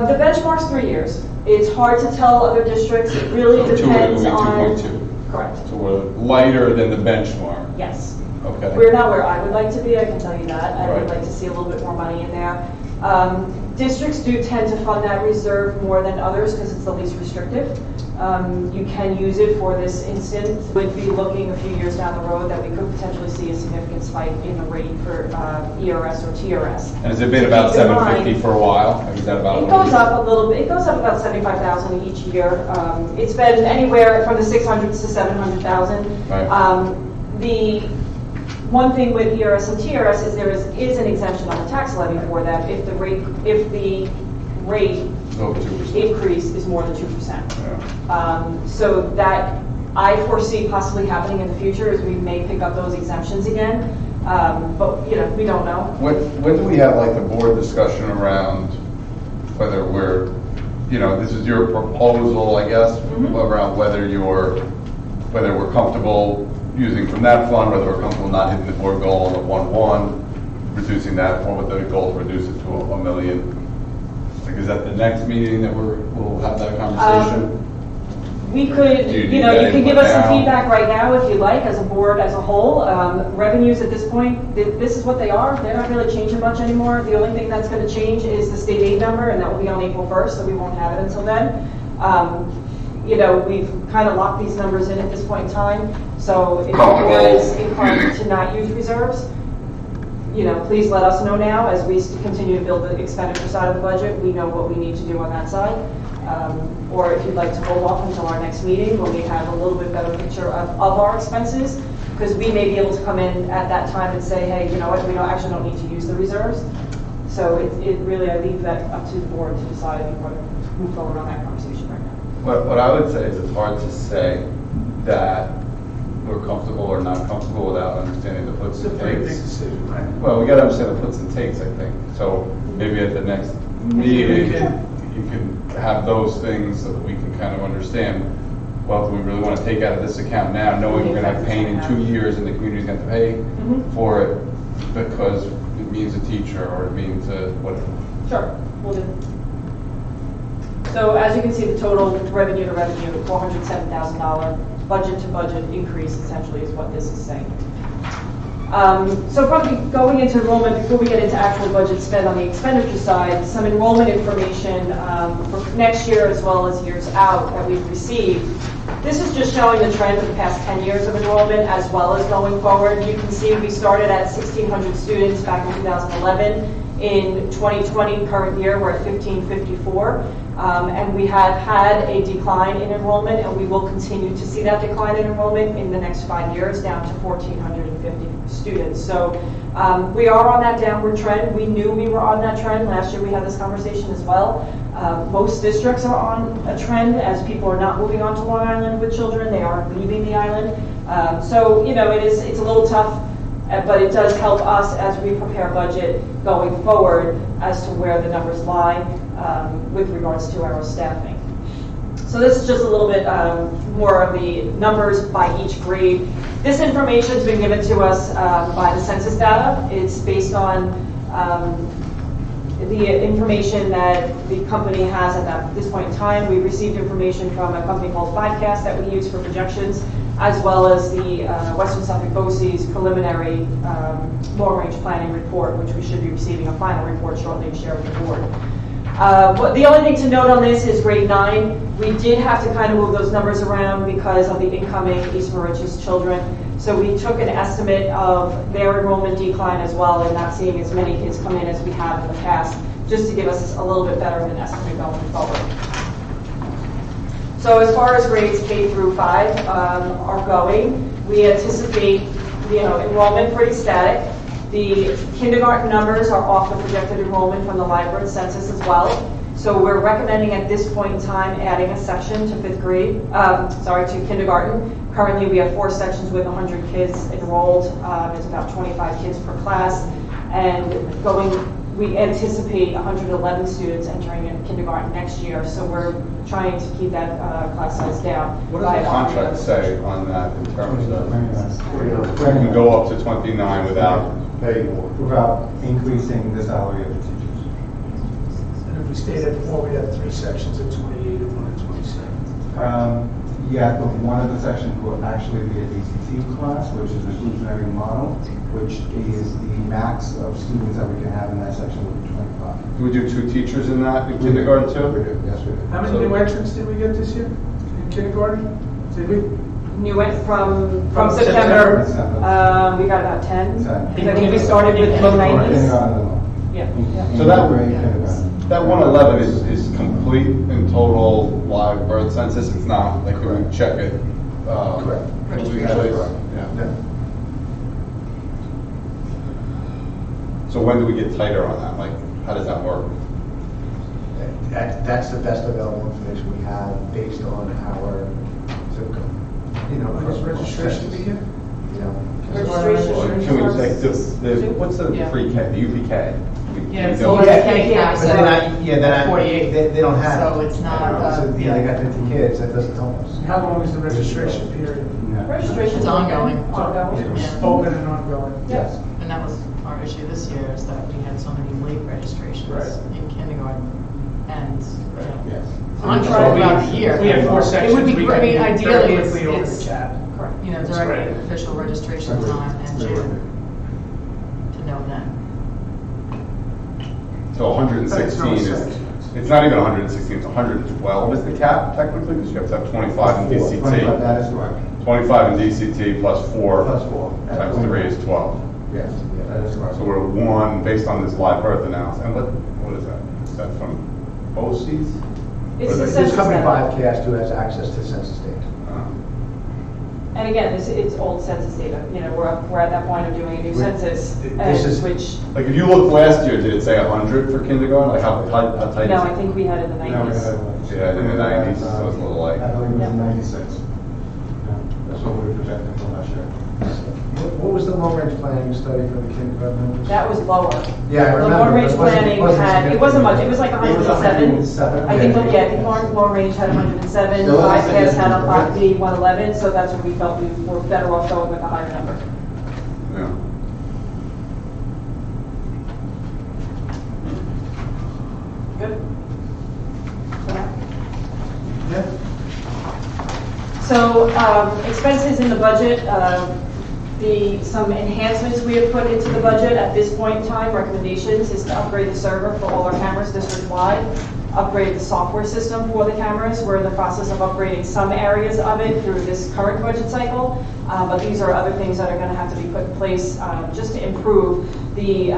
The benchmark's 3 years. It's hard to tell other districts. It really So depends on. 2.2. Correct. So we're lighter than the benchmark. Yes. Okay. We're not where I would like to be, I can tell you that. I would Right. like to see a little bit more money in there. Districts do tend to fund that reserve more than others because it's the least restrictive. You can use it for this instant. We'd be looking a few years down the road that we could potentially see a significant spike in the rate for ERS or TRS. And has it been about Keep in mind- 750 for a while? Is that about? It goes up a little bit. It goes up about 75,000 each year. It's been anywhere from the 600 to 700,000. Right. The one thing with ERS and TRS is there is an exemption on the tax levy for that if the rate Over 2%. increase is more than 2%. Yeah. So that I foresee possibly happening in the future is we may pick up those exemptions again. But we don't know. When do we have like the board discussion around whether we're, this is your proposal, I guess, around whether we're comfortable using from that fund, whether we're comfortable not hitting the board goal on the 1.1, reducing that, or with the goal to reduce it to $1 million. Like, is that the next meeting that we'll have that conversation? We could, Do you you need that can give input us some now? feedback right now if you like, as a board, as a whole. Revenues at this point, this is what they are. They're not really changing much anymore. The only thing that's going to change is the state aid number, and that will be on April 1st, so we won't have it until then. We've kind of locked these numbers in at this point in time. So if the board is inclined to not use reserves, please let us know now as we continue to build the expenditure side of the budget. We know what we need to do on that side. Or if you'd like to hold off until our next meeting when we have a little bit better picture of our expenses, because we may be able to come in at that time and say, hey, you know what, we actually don't need to use the reserves. So it really, I leave that up to the board to decide if you want to move forward on that conversation right now. What I would say is it's hard to say that we're comfortable or not comfortable without understanding the puts It's a and pretty big takes. decision, right? Well, we got to understand the puts and takes, I think. So maybe at the next meeting, you can have those things so that we can kind of understand, well, do we really want to take out of this account now, knowing we're going to have pain in 2 years and the community's going to have to pay for it because it means a teacher or it means a whatever. Sure, we'll do. So as you can see, the total revenue to revenue, $407,000 budget to budget increase essentially is what this is saying. So probably going into enrollment, before we get into actual budget spend on the expenditure side, some enrollment information for next year as well as years out that we've received. This is just showing the trend for the past 10 years of enrollment as well as going forward. You can see we started at 1,600 students back in 2011. In 2020, current year, we're at 1,554. And we have had a decline in enrollment, and we will continue to see that decline in enrollment in the next 5 years, down to 1,450 students. So we are on that downward trend. We knew we were on that trend. Last year we had this conversation as well. Most districts are on a trend as people are not moving on to Long Island with children. They are leaving the island. So, you know, it's a little tough, but it does help us as we prepare budget going forward as to where the numbers lie with regards to our staffing. So this is just a little bit more of the numbers by each grade. This information has been given to us by the census data. It's based on the information that the company has at this point in time. We received information from a company called Fivecast that we use for projections, as well as the Western Suffolk BOCES preliminary long-range planning report, which we should be receiving a final report shortly to share with the board. The only thing to note on this is grade 9. We did have to kind of move those numbers around because of the incoming East Mauritius children. So we took an estimate of their enrollment decline as well, and not seeing as many kids come in as we have in the past, just to give us a little bit better of an estimate going forward. So as far as grades K through 5 are going, we anticipate, enrollment pretty static. The kindergarten numbers are off the projected enrollment from the library census as well. So we're recommending at this point in time adding a section to to kindergarten. Currently we have 4 sections with 100 kids enrolled. It's about 25 kids per class. And we anticipate 111 students entering in kindergarten next year. So we're trying to keep that class size down. What does the contract say on that in terms of, you can go up to 29 without increasing the salary of the teachers? And if we stayed at 4, we'd have 3 sections at 28 and 1 at 27. Yeah, but one of the sections will actually be a DCT class, which is an inclusionary model, which is the max of students that we can have in that section will be 25. do we do 2 teachers in that in kindergarten too? We do, yes we do. How many new entrants did we get this year in kindergarten? Did we? New went from From September. September. We got about 10. 10. I think we started with low 90s. Kindergarten alone. Yeah. So that- Grade kindergarten. That 111 is complete in total live birth census. It's not like we check it. Correct. Registration. Yeah. Yeah. So when do we get tighter on that? Like, how does that work? That's the best available information we have based on our zip code. You know, When does registration begin? You know. Registration. Can we say, what's the Yeah. pre-K, the UPK? Yeah, it's don't- all Yeah, K caps. But then I, 48. they don't have. So it's not, So, yeah, they got 50 kids, that doesn't help us. How long is the registration period? Registration's It's ongoing. Ongoing. It's Yeah. open and ongoing. Yes. And that was our issue this year, is that we had so many late registrations Right. in kindergarten. And, Yes. on So track we- throughout the year. We have 4 sections. It would be, we I can mean, be ideally, very it's, quickly over the it's, cap. Correct. That's during right. official registration time and June, to know then. So 116 is, it's not even 116, it's 112 is the cap technically, because you have to have 25 in 25, DCT. that is correct. 25 in DCT plus 4 Plus 4. times 3 is 12. Yes, that is correct. So we're 1 based on this live birth analysis. And what is that? Is that from BOCES? It's the There's census company data. Fivecast who has access to census data. And again, it's old census data. You know, we're at that point of doing a new census, This is- which, Like if you looked last year, did it say 100 for kindergarten? Like how tight no, is I it? think we had in the No, we 90s. had Yeah, in the 90s, so it's a little light. I believe it was Yeah. 96. Yeah, that's what we were projecting from last year. What was the long-range planning study for the kindergarten numbers? That was lower. Yeah, I The remember, long-range but it wasn't- planning wasn't had, it wasn't much, it was like It was 107. 107. I think, I think long-range had 107, Still has Fivecast had a significant. 111, so that's what we felt we were better off going with a higher number. Yeah. Good? So expenses in the budget, some enhancements we have put into the budget at this point in time, recommendations, is to upgrade the server for all our cameras district-wide, upgrade the software system for the cameras. We're in the process of upgrading some areas of it through this current budget cycle, but these are other things that are going to have to be put in place just to improve the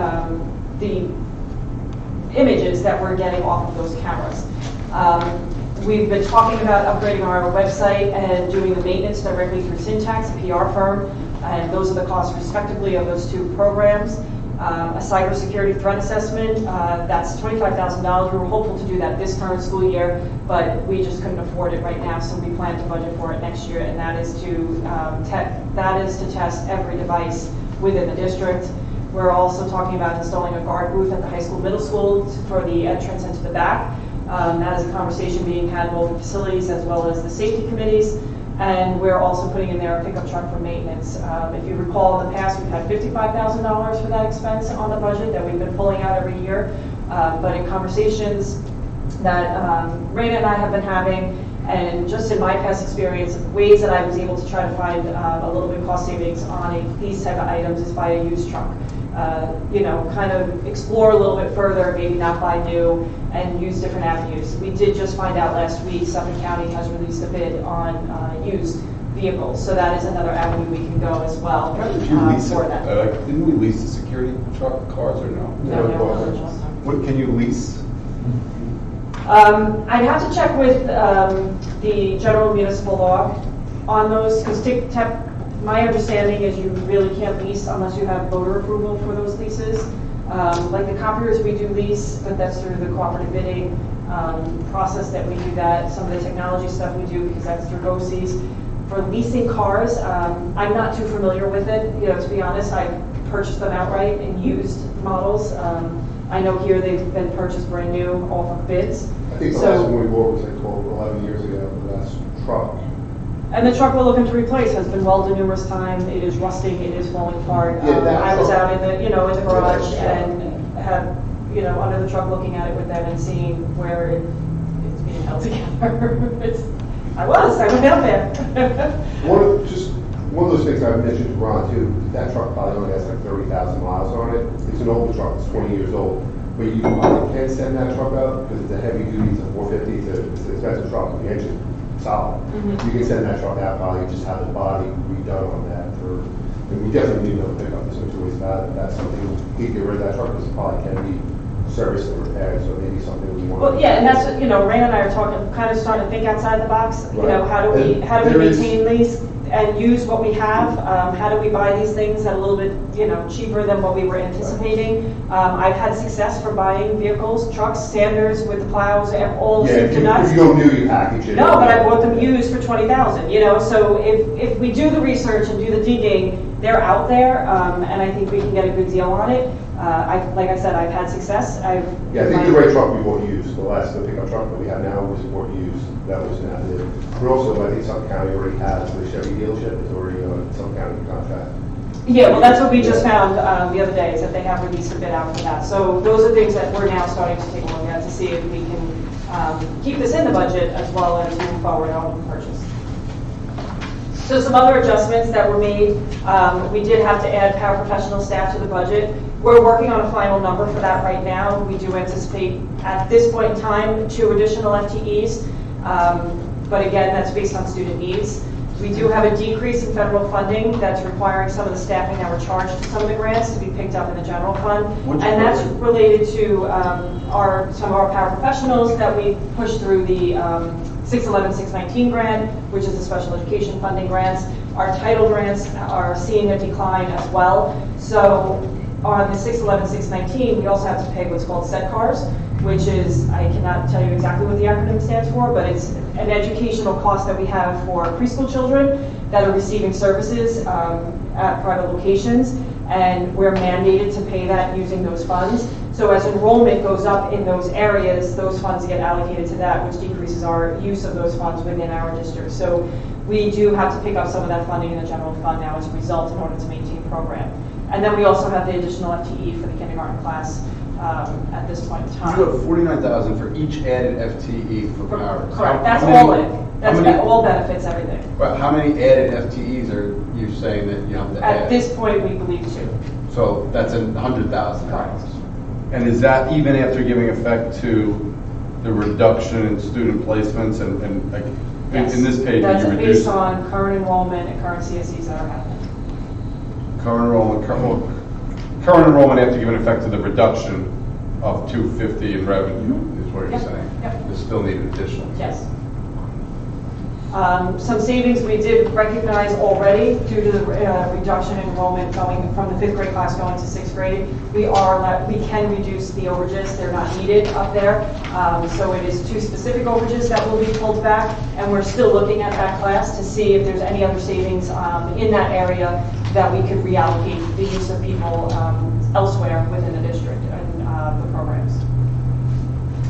images that we're getting off of those cameras. We've been talking about upgrading our website and doing the maintenance directly through Syntax, a PR firm, and those are the costs respectively of those two programs. A cybersecurity threat assessment, that's $25,000. We were hopeful to do that this current school year, but we just couldn't afford it right now, so we plan to budget for it next year, and that is to test every device within the district. We're also talking about installing a guard booth at the high school, middle school for the entrance into the back. That is a conversation being had both with facilities as well as the safety committees. And we're also putting in there a pickup truck for maintenance. If you recall, in the past, we've had $55,000 for that expense on the budget that we've been pulling out every year. But in conversations that Raina and I have been having, and just in my past experience, ways that I was able to try to find a little bit of cost savings on these type of items is buy a used truck. Kind of explore a little bit further, maybe not buy new, and use different avenues. We did just find out last week Suffolk County has released a bid on used vehicles, so that is another avenue we can go as well for that. Didn't we lease the security truck cars or no? No. What can you lease? I'd have to check with the general municipal law on those, because my understanding is you really can't lease unless you have voter approval for those leases. Like the copiers, we do lease, but that's through the cooperative bidding process that we do that. Some of the technology stuff we do because that's through BOCES. For leasing cars, I'm not too familiar with it. To be honest, I purchased them outright in used models. I know here they've been purchased brand new off of bids. I think the last one we bought was like 11 years ago, the last truck. And the truck we're looking to replace has been welded numerous times. It is rusting. It is falling apart. I was out in the garage and had under the truck looking at it with them and seeing where it's being held together. I went out there. One of those things I mentioned to Ron too. That truck probably only has like 30,000 miles on it. It's an old truck. It's 20 years old. But you probably can send that truck out because it's a heavy duty. It's a 450. It's an expensive truck. The engine solid. Mm-hmm. You can send that truck out, probably just have the body redone on that. And we definitely need another pickup. There's no two ways about it. That's something we get rid of that truck because it probably can be serviced and repaired. So maybe something we want. Well, yeah, and that's what, Ray and I are kind of starting to think outside the box. Right. How do we maintain these and use what we have? How do we buy these things at a little bit, cheaper than what we were anticipating? I've had success for buying vehicles, trucks, Sanders with the plows, all soup to nuts. If you go new, you package it. No, but I bought them used for $20,000. So if we do the research and do the digging, they're out there, and I think we can get a good deal on it. Like I said, I've had success. I think the right truck we bought used. The pickup truck that we have now was bought used. That was not it. But also, I think Suffolk County already has the Chevy dealership. It's already on Suffolk County contract. Yeah, well, that's what we just found the other day, is that they have released a bid out for that. So those are things that we're now starting to take a look at to see if we can keep this in the budget as well as move forward on the purchase. So some other adjustments that were made, we did have to add paraprofessional staff to the budget. We're working on a final number for that right now. We do anticipate at this point in time 2 additional FTEs, but again, that's based on student needs. We do have a decrease in federal funding that's requiring some of the staffing that were charged to some of the grants to be picked up in the general fund. And that's related to some of our paraprofessionals that we pushed through the 611, 619 grant, which is the special education funding grants. Our title grants are seeing a decline as well. So on the 611, 619, we also have to pay what's called set cars, which is, I cannot tell you exactly what the acronym stands for, but it's an educational cost that we have for preschool children that are receiving services at private locations, and we're mandated to pay that using those funds. So as enrollment goes up in those areas, those funds get allocated to that, which decreases our use of those funds within our district. So we do have to pick up some of that funding in the general fund now as a result in order to maintain the program. And then we also have the additional FTE for the kindergarten class at this point in You time. have 49,000 for each added FTE for Paris. Correct, that's How many- all in. That's how many- all benefits, everything. Well, how many added FTEs are you saying that you have to add? At this point, we believe 2. So that's $100,000. Correct. And is that even after giving effect to the reduction in student placements and like, Yes. in this page, That's you based reduce on current enrollment and current CSEs that are happening. current enrollment after giving effect to the reduction of 250 in revenue, is what you're Yep, saying? yep. You still need additional. Yes. Some savings we did recognize already due to the reduction in enrollment going from the 5th grade class going to 6th grade. We can reduce the overages, they're not needed up there. So it is 2 specific overages that will be pulled back, and we're still looking at that class to see if there's any other savings in that area that we could reallocate the use of people elsewhere within the district and the programs.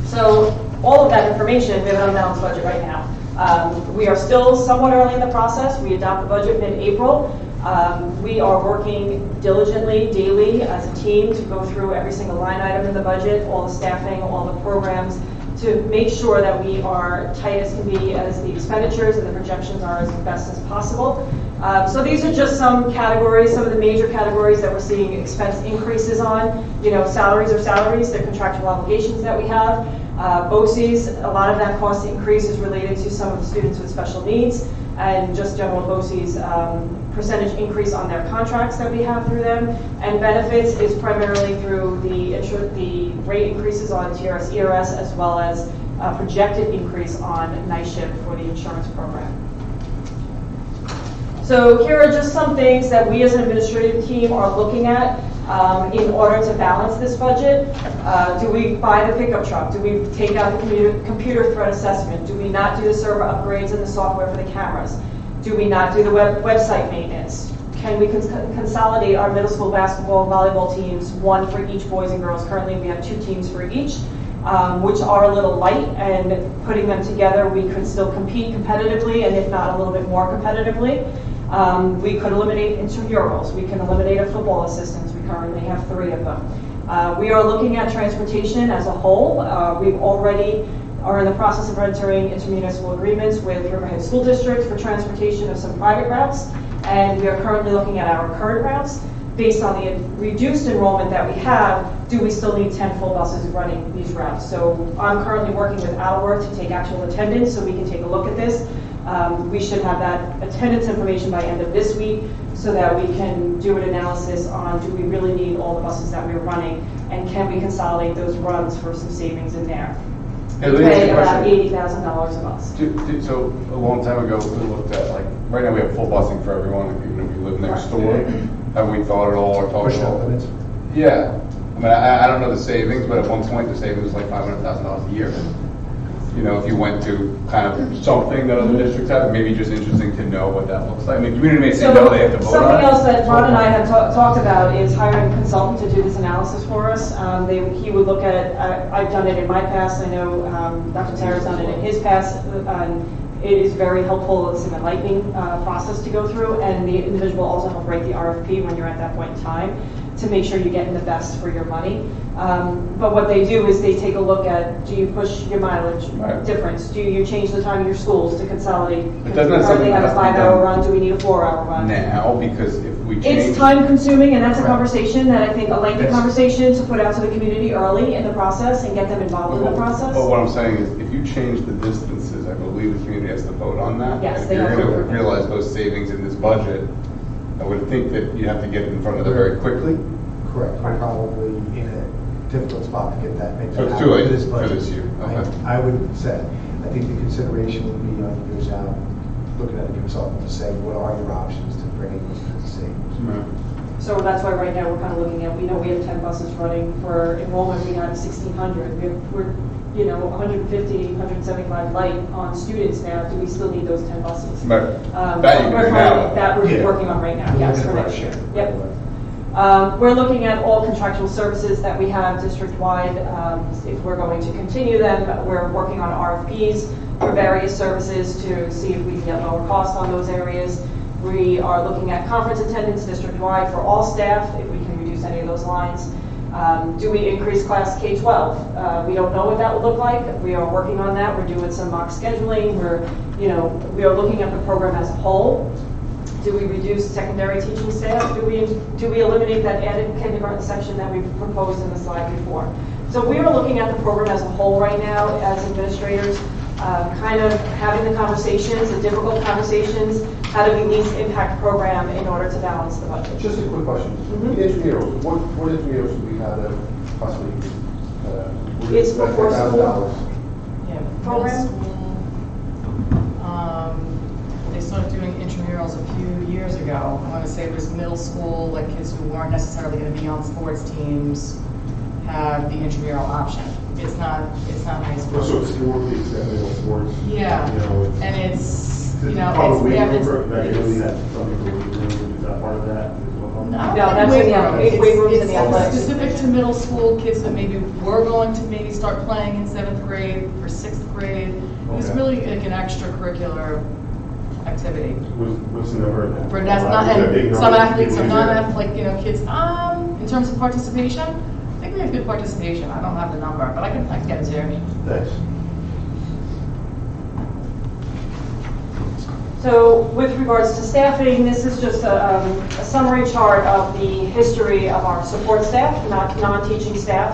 So all of that information, we have an unbalanced budget right now. We are still somewhat early in the process. We adopt the budget mid-April. We are working diligently daily as a team to go through every single line item in the budget, all the staffing, all the programs, to make sure that we are tight as can be as the expenditures and the projections are as best as possible. So these are just some categories, some of the major categories that we're seeing expense increases on. You know, salaries are salaries, they're contractual obligations that we have. BOCES, a lot of that cost increase is related to some of the students with special needs, and just general BOCES percentage increase on their contracts that we have through them. And benefits is primarily through the rate increases on TRS, ERS, as well as a projected increase on night shift for the insurance program. So here are just some things that we as an administrative team are looking at in order to balance this budget. Do we buy the pickup truck? Do we take out the computer threat assessment? Do we not do the server upgrades and the software for the cameras? Do we not do the website maintenance? Can we consolidate our middle school basketball and volleyball teams, 1 for each boys and girls? Currently we have 2 teams for each, which are a little light, and putting them together we could still compete competitively, and if not a little bit more competitively. We could eliminate intramurals. We can eliminate a football assistants. We currently have 3 of them. We are looking at transportation as a whole. We've already are in the process of entering intermunicipal agreements with Riverhead School District for transportation of some private routes, and we are currently looking at our current routes. Based on the reduced enrollment that we have, do we still need 10 full buses running these routes? So I'm currently working with Alworth to take actual attendance so we can take a look at this. We should have that attendance information by end of this week so that we can do an analysis on do we really need all the buses that we're running, and can we consolidate those runs for some savings in there. Yeah, We let me ask pay you a about question. $80,000 a bus. So a long time ago, we looked at, like, right now we have full busing for everyone, even if we live next door. Have we thought at all or talked Push at all? limits. Yeah. I mean, I don't know the savings, but at one point the savings was like $500,000 a year. You know, if you went to kind of something that other districts have, maybe just interesting to know what that looks like. I mean, community may say So no, they have to vote on something it. else that Ron and I have talked about is hiring a consultant to do this analysis for us. He would look at it. I've done it in my past. I know Dr. Tara's done it in his past. It is very helpful. It's an enlightening process to go through, and the individual also help write the RFP when you're at that point in time to make sure you're getting the best for your money. But what they do is they take a look at, do you push your mileage difference? Do you change the time of your schools to consolidate? But doesn't that Currently something have a that has to be 5-hour done run, do we need a 4-hour run? now? Because if we change. It's time consuming, and that's a Right. conversation that I think, a lengthy Yes. conversation to put out to the community early in the process and get them involved in the process. But what I'm saying is, if you change the distances, I believe the community has to vote on that. Yes, And they if have you're to going to approve it. realize those savings in this budget, I would think that you have to get in front of them very quickly. Correct, we're probably in a difficult spot to get that, make So that it's too happen late this for budget. this year, okay. I would say, I think the consideration would be on years out, looking at a consultant to say, what are your options to bring in those kinds of savings? So that's why right now we're kind of looking at, we know we have 10 buses running for enrollment, we have 1,600. We're 150, 175 light on students now. Do we still need those 10 buses? Right. That That you can do now. That we're Yeah. working on right now, We're yes, looking for at next our year. share. Yep. We're looking at all contractual services that we have district-wide. If we're going to continue them, we're working on RFPs for various services to see if we can get lower costs on those areas. We are looking at conference attendance district-wide for all staff, if we can reduce any of those lines. Do we increase class K-12? We don't know what that would look like. We are working on that. We're doing some mock scheduling. We are looking at the program as a whole. Do we reduce secondary teaching staff? Do we eliminate that added kindergarten section that we proposed in the slide before? So we are looking at the program as a whole right now as administrators, kind of having the conversations, the difficult conversations. How do we least impact program in order to balance the budget? Just a quick question. Mhm. The intramurals, what intramurals do we have that possibly? It's for $1,000? Yeah, Program? middle school. They started doing intramurals a few years ago. I want to say it was middle school, like kids who weren't necessarily going to be on sports teams have the intramural option. It's not high school. So it's more the example sports. Yeah, You know, and it's, Is you it know, part of it's, we weight have room this. for regularly that some people do, is that part of that as well? No, that's in the weight rooms and the athletics. It's specific to middle school kids that maybe were going to maybe start playing in 7th grade or 6th grade. It was Okay. really like an extracurricular activity. What's the number? For that's not, Is that a big and number? some athletes are Is not, that- like, kids, in terms of participation, I think we have good participation. I don't have the number, but I can get it to you. Thanks. So with regards to staffing, this is just a summary chart of the history of our support staff, not non-teaching staff.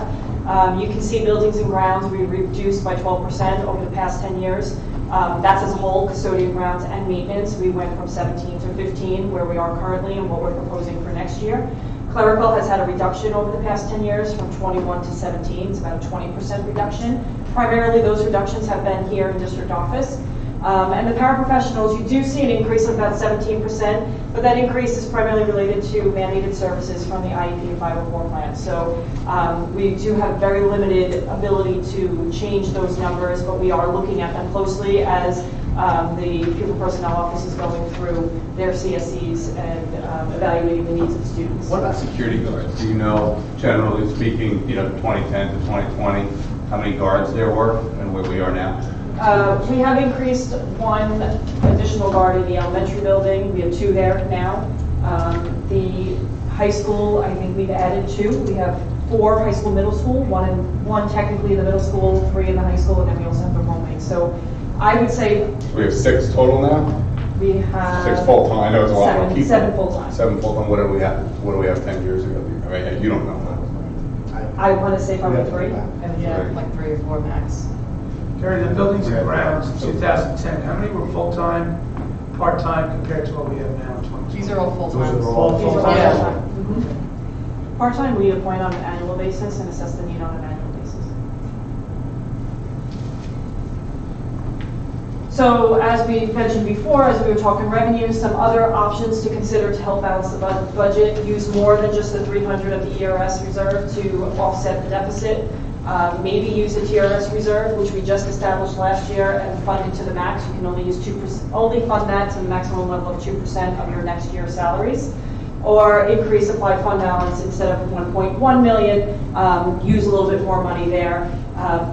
You can see buildings and grounds, we reduced by 12% over the past 10 years. That's as a whole, custodian, grounds, and maintenance. We went from 17 to 15, where we are currently and what we're proposing for next year. Clerical has had a reduction over the past 10 years from 21 to 17. It's about a 20% reduction. Primarily, those reductions have been here in district office. And the paraprofessionals, you do see an increase of about 17%, but that increase is primarily related to mandated services from the IEP and 504 plan. So we do have very limited ability to change those numbers, but we are looking at them closely as the Pupil Personnel Office is going through their CSEs and evaluating the needs of the students. What about security guards? Do you know, generally speaking, 2010 to 2020, how many guards there were and where we are now? We have increased one additional guard in the elementary building. We have 2 there now. The high school, I think we've added 2. We have 4 high school, middle school, one technically in the middle school, 3 in the high school, and then we also have the roommates. So I would say We have 6 total now? we have 6 full-time, I know it's a lot more people. 7 full-time. 7 full-time, what do we have 10 years ago? I mean, you don't know. I want to say probably 3. And yeah, like 3 or 4 max. Gary, the buildings and grounds in 2010, how many were full-time, part-time compared to what we have now in 2020? These are all full-time. Those are All These are all full-time? full-time. Part-time, we appoint on an annual basis and assess the need on an annual basis. So as we mentioned before, as we were talking revenue, some other options to consider to help balance the budget, use more than just the 300 of the ERS reserve to offset the deficit. Maybe use a TRS reserve, which we just established last year, and fund it to the max. You can only use 2%, only fund that to the maximum level of 2% of your next year's salaries. Or increase applied fund balance instead of 1.1 million, use a little bit more money there.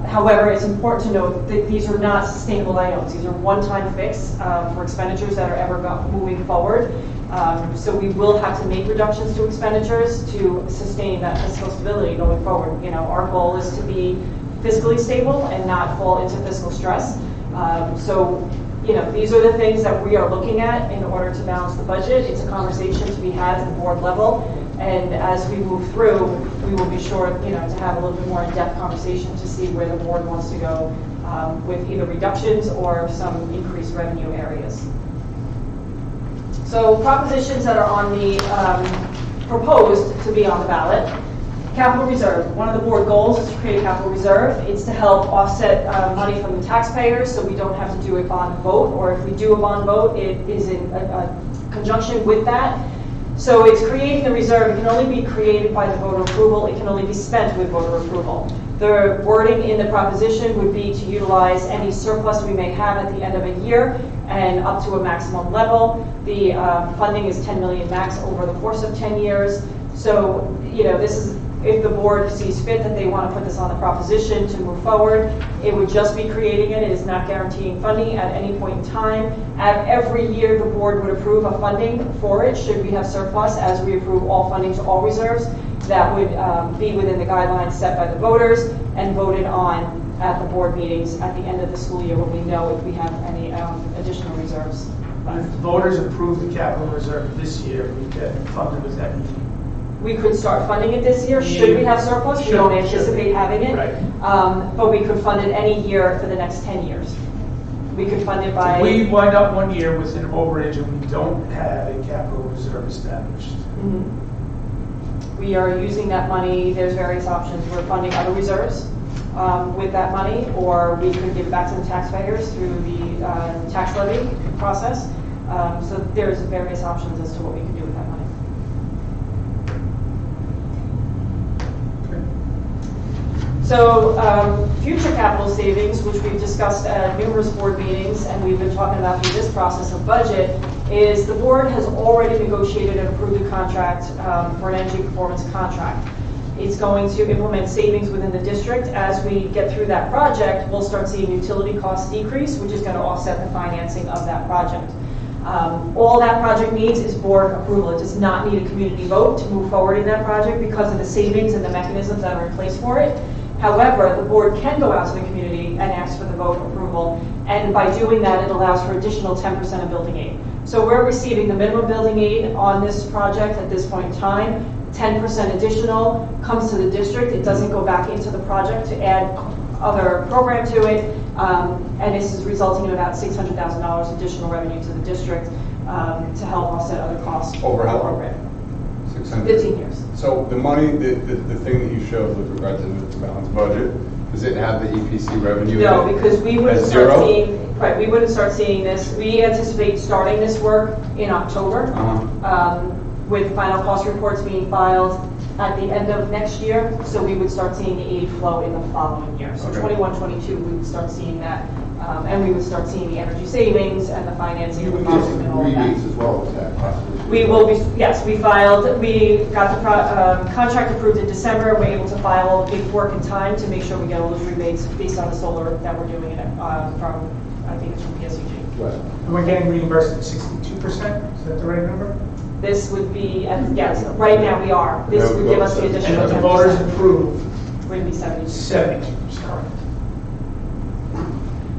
However, it's important to note that these are not sustainable items. These are one-time fix for expenditures that are ever moving forward. So we will have to make reductions to expenditures to sustain that fiscal stability going forward. Our goal is to be fiscally stable and not fall into fiscal stress. These are the things that we are looking at in order to balance the budget. It's a conversation to be had at the board level. And as we move through, we will be sure, to have a little bit more in-depth conversation to see where the board wants to go with either reductions or some increased revenue areas. So propositions that are on the proposed to be on the ballot. Capital reserve. One of the board goals is to create a capital reserve. It's to help offset money from the taxpayers so we don't have to do a bond vote, or if we do a bond vote, it is in conjunction with that. So it's creating a reserve. It can only be created by the voter approval. It can only be spent with voter approval. The wording in the proposition would be to utilize any surplus we may have at the end of a year and up to a maximum level. The funding is 10 million max over the course of 10 years. So, this is, if the board sees fit that they want to put this on the proposition to move forward, it would just be creating it. It is not guaranteeing funding at any point in time. At every year, the board would approve a funding for it should we have surplus, as we approve all funding to all reserves. that would be within the guidelines set by the voters and voted on at the board meetings at the end of the school year when we know if we have any additional reserves. If the voters approve the capital reserve this year, we get funded with that. We could start funding it this year, should we have surplus, we don't anticipate having it. Right. But we could fund it any year for the next 10 years. We could fund it by. If we wind up one year with an overage and we don't have a capital reserve established. Mhm. We are using that money, there's various options, we're funding other reserves with that money, or we could give it back to the taxpayers through the tax levy process. So there's various options as to what we can do with that money. So future capital savings, which we've discussed at numerous board meetings, and we've been talking about through this process of budget, is the board has already negotiated and approved a contract for an energy performance contract. It's going to implement savings within the district. As we get through that project, we'll start seeing utility costs decrease, which is going to offset the financing of that project. All that project needs is board approval. It does not need a community vote to move forward in that project because of the savings and the mechanisms that are in place for it. However, the board can go out to the community and ask for the vote approval, and by doing that, it allows for additional 10% of building aid. So we're receiving the minimum building aid on this project at this point in time. 10% additional comes to the district. It doesn't go back into the project to add other program to it, and this is resulting in about $600,000 additional revenue to the district to help offset other costs. Over how for the long? program. 600. 15 years. So the money, the thing that you showed with regard to the balanced budget, does it have the EPC revenue? No, in it? because we wouldn't At start zero? seeing, right, we wouldn't start seeing this. We anticipate starting this work in October, with final cost reports being filed at the end of next year. So we would start seeing the aid flow in the following year. So Okay. 21, 22, we would start seeing that. And we would start seeing the energy savings and the financing You of the would get project and all some of that. rebates as well with that possibly. We will be, yes, we got the contract approved in December. We're able to file all the paperwork in time to make sure we get all those rebates based on the solar that we're doing from, I think it's from PSEG. Right. And we're getting reimbursed at 62%, is that the right number? This would be, yes, right now we are. This would give us the And additional if the voters 10%. approve, We're going to be 72. 72%, correct.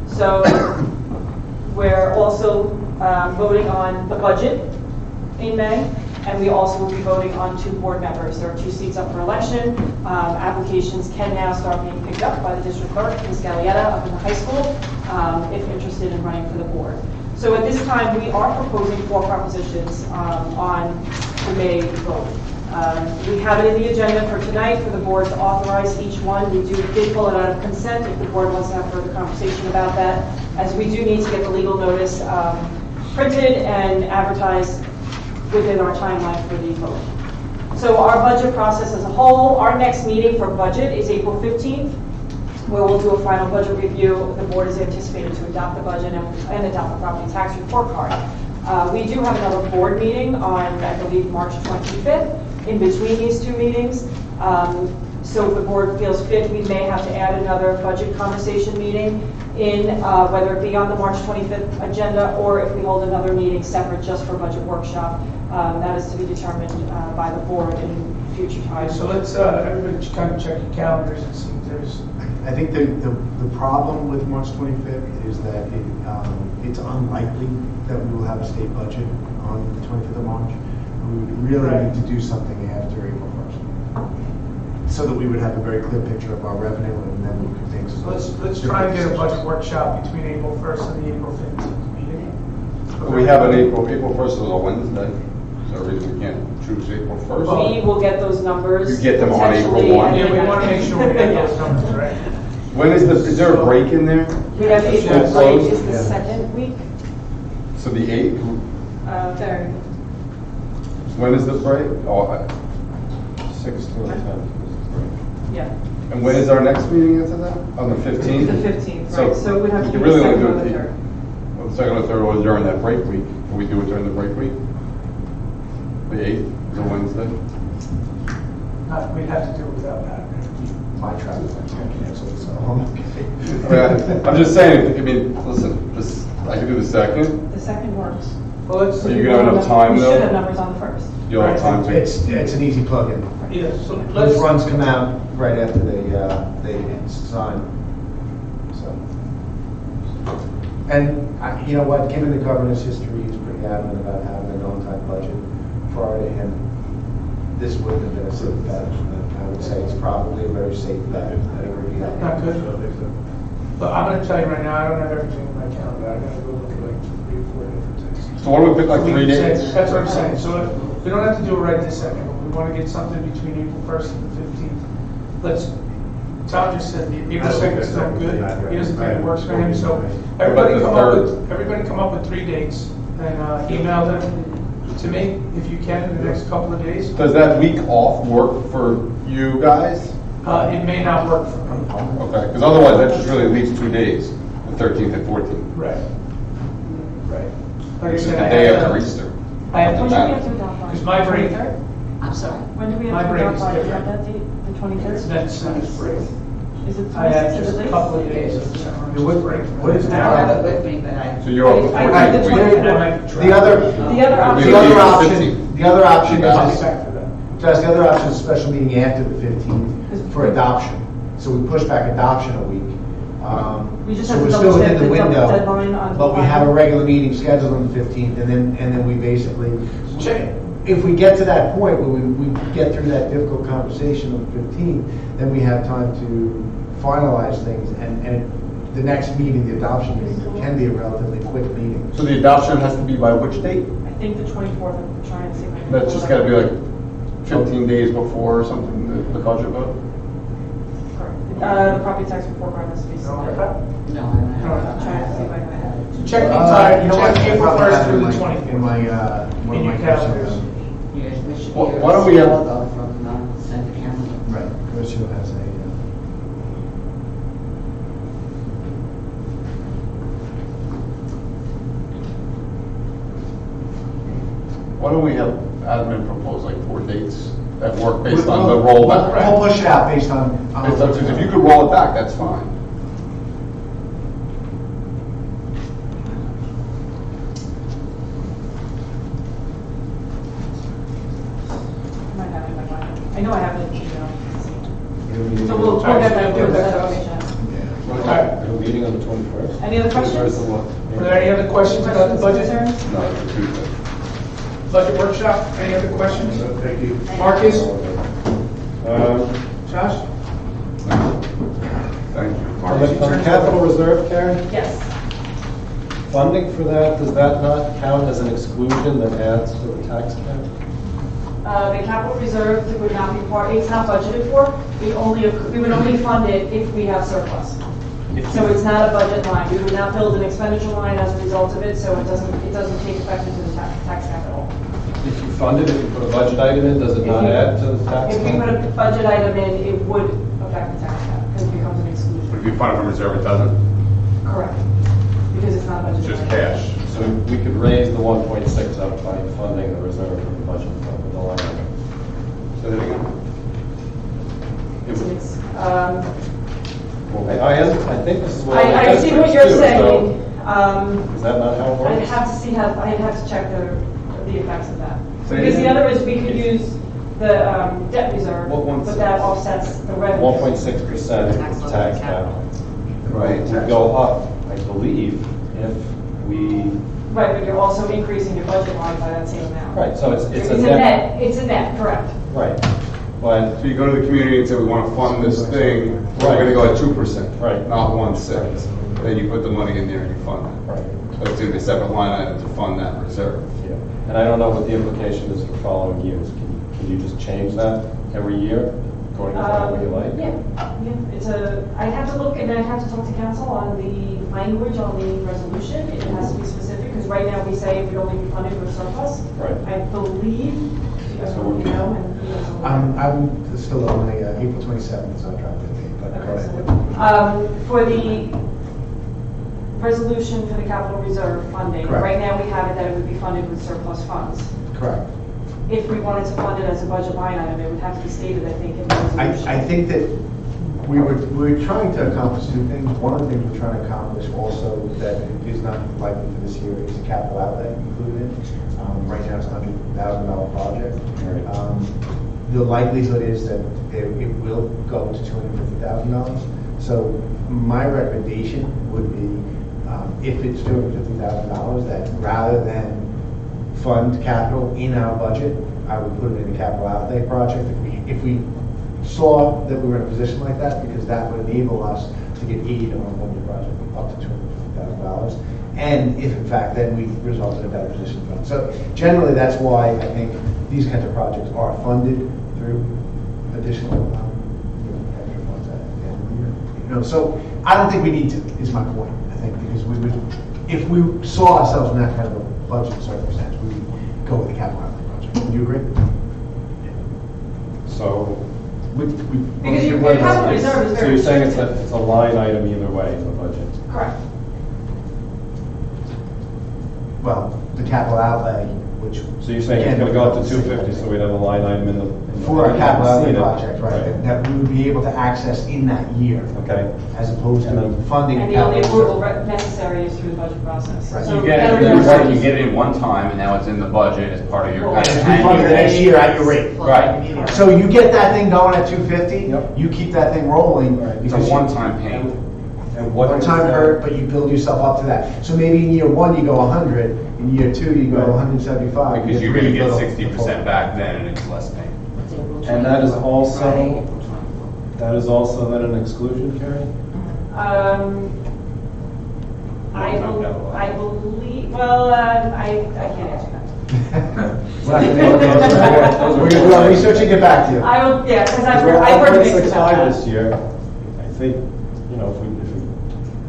So we're also voting on the budget in May, and we also will be voting on 2 board members. There are 2 seats up for election. Applications can now start being picked up by the district clerk, Ms. Gallietta, up in the high school, if interested in running for the board. So at this time, we are proposing 4 propositions on the May vote. We have it in the agenda for tonight for the board to authorize each one. We did pull it out of consent if the board wants to have further conversation about that, as we do need to get the legal notice printed and advertised within our timeline for the vote. So our budget process as a whole, our next meeting for budget is April 15th, where we'll do a final budget review. The board is anticipated to adopt the budget and adopt the property tax report card. We do have another board meeting on, I believe, March 25th, in between these 2 meetings. So if the board feels fit, we may have to add another budget conversation meeting in, whether it be on the March 25th agenda or if we hold another meeting separate just for budget workshop. That is to be determined by the board in future All right, times. so let's, everybody kind of check your calendars and see if there's, I think the problem with March 25th is that it's unlikely that we will have a state budget on the 25th of March. We would really Right. need to do something after April 1st, so that we would have a very clear picture of our revenue, and then we could think. so let's try and get a budget workshop between April 1st and the April 15th meeting. We have an April 1st is a Wednesday. Is there a reason we can't choose April 1st? We will get those numbers. You get them on April potentially, 1? and Yeah, we then- want to make sure we get those numbers, right? When is there a break in there? We have April School break closed? is the Yeah. second week. So the 8th? Third. When is the break? Oh, 6th to the 10th. Yeah. and when is our next meeting after that? On the 15th? The 15th, right. So it would have to you be really the only second do or the it third. Well, the second or third was during that break week. Can we do it during the break week? The 8th is a Wednesday? We'd have to do it without that. My travel plans got canceled, so I'm okay. I'm just saying, I mean, listen, I can do the second. The second works. Well, let's, So you're gonna have enough time We should have though? numbers on the first. You'll have time to. It's an easy plug-in. yeah, so Those let's, runs come out right after they sign, so. And, you know what, given the governor's history, he's pretty adamant about having an on-time budget prior to him. This wouldn't have been a safe bet. I would say it's probably a very safe bet. That it would be not good. But I'm gonna tell you right now, I don't have everything in my calendar, I gotta go look at like 3 or 4 different things. So what do we pick, like 3 days? That's what I'm saying, so we don't have to do it right this second, but we wanna get something between April 1st and the 15th. Let's, Tom just said, the April 2nd is still good, he doesn't think it works for him, so everybody come up with 3 dates, and email them to me, if you can, in the next couple of days. Does that week off work for you guys? It may not work for me. Okay, because otherwise that just really leaves 2 days, the 13th and 14th. Right. Right. Like I Which is the said, day after Easter. I have When to do we have check, to adopt by? because my brain, 23rd? I'm sorry. When do we My have to brain adopt is by? Do you different. have that date, the 23rd? that's break. Is it I have 26th, is just it a late? couple of days of summer. What is I don't have it with me, but I. So you're off the I got the 14th week. 23rd. The other It'll be option, the other option I'll be is, back for that. Josh, the other option is a special meeting after the 15th for adoption. So we push back adoption a week. We just So have to we're double still check within the the window, deadline on. but we have a regular meeting scheduled on the 15th, and then we basically, Check. if we get to that point where we get through that difficult conversation on the 15th, then we have time to finalize things, and the next meeting, the adoption meeting, can be a relatively quick meeting. So the adoption has to be by which date? I think the 24th, I'm trying to see. if I can That's pull just it gotta up. be like 15 days before or something, the budget vote? Correct. The property tax report card has to be You don't submitted. have that? No, I don't have I'm trying to see if I can have it. Check the time, you know what, Check, I April probably 1st have it through the in 24th. In my, one In of your my calendars. calendars. Yes, there should be Why don't we a have- logo from Center County. Right, Commissioner has a, Why don't we have admin propose like 4 dates that work based on the rollback? We'll push it out based on. Because if you could roll it back, that's fine. I might have it in my mind. I know I have it in email. It'll So be- we'll get that, Yeah, we'll get that that's- information. All right. We have a meeting on the 21st? Any other questions? Are there any other questions about the budget? Concerns? No, it's a Tuesday. Budget workshop, any other questions? Thank you. Marcus, On Josh? Thank you. Marcus, you the turn it capital over. reserve, Karen, Yes. funding for that, does that not count as an exclusion that adds to the tax cap? The capital reserve would not be part, it's not budgeted for. We would only fund it if we have surplus. So it's not a budget line. We would not build an expenditure line as a result of it, so it doesn't take effect into the tax cap at all. If you fund it, if you put a budget item in, does it not add to the tax If we put cap? a budget item in, it would affect the tax cap, because it becomes an But if exclusion. you fund it from reserve, it doesn't? Correct. Because it's not a budget. It's just line. cash. So we could raise the 1.6 up by funding the reserve from the budget, with the line item. Say that again? It's an ex- I think this is what. I see what you're districts do, so saying. Is that not how it I'd works? have to see how, I'd have to check the effects of that. Say Because the again? other is we could use the debt reserve, What one's- but that offsets the revenue. 1.6% tax cap. Right. Would go up, I believe, if we, Right, but you're also increasing your budget line by that same amount. right, so it's It's a a net. net, it's a net, correct. Right, but, So you go to the community and say, we want to fund this thing, we're going to go at 2%. Right. Not 1.6. Then you put the money in there and you fund it. right, So it's going to be a separate line item to fund that reserve. yeah. And I don't know what the implication is for following years. Can you just change that every year according to whatever you like? Yeah, it's I'd have to look and I'd have to talk to council on the language on the resolution. It has to be specific, because right now we say it would only be funded with surplus. Right. I believe, you guys will let me know, and you guys will. I'm still on my, April 27th is our drop dead date, but go ahead. For the resolution for the capital reserve funding, Correct. right now we have it that it would be funded with surplus funds. Correct. If we wanted to fund it as a budget line item, it would have to be stated, I think, in the resolution. I think that we're trying to accomplish two things. One of the things we're trying to accomplish also that is not likely for this year is the capital outlay included in it. Right now it's $100,000 project. The likelihood is that it will go to $250,000. So my recommendation would be, if it's $250,000, that rather than fund capital in our budget, I would put it in a capital outlay project. If we saw that we were in a position like that, because that would enable us to get aid on a one-year project up to $250,000. And if in fact then we result in a better position to fund. So generally that's why I think these kinds of projects are funded through additional extra funds at the end of the year. So I don't think we need to, is my point, I think, because if we saw ourselves in that kind of a budget circumstance, we would go with the capital outlay project. Would you agree? So, Because your capital reserve is so very. you're saying it's a line item either way in the budget? Correct. Well, the capital outlay, which. So you're saying it's gonna go up to 250, so we'd have a line item in the. For a capital outlay Seen it. project, right, that we would be able to access in that year, Okay. as opposed And to then- funding. And the only approval necessary is through the budget process. Right. So You get that it, you're reserve right, you is- get it in one time, and now it's in the budget as part of your. Well, And kind of it's be funded the next annual- year at your rate. Right. So you get that thing going at 250, Yep. you keep that thing rolling. Right. It's a because you- one-time payment. And what One is time that? hurt, but you build yourself up to that. So maybe in year one, you go 100, in year two, you go Right. 175. Because year you're gonna three, you get go 60% back then, and it's less payment. And that is also, Friday, April 24th. that is also then an exclusion, Carrie? I believe, well, I can't answer that. We're going to research and get back to you. I will, yeah, because Because we're I've heard at mixed about 1.65 that. this year. I think, you know, if we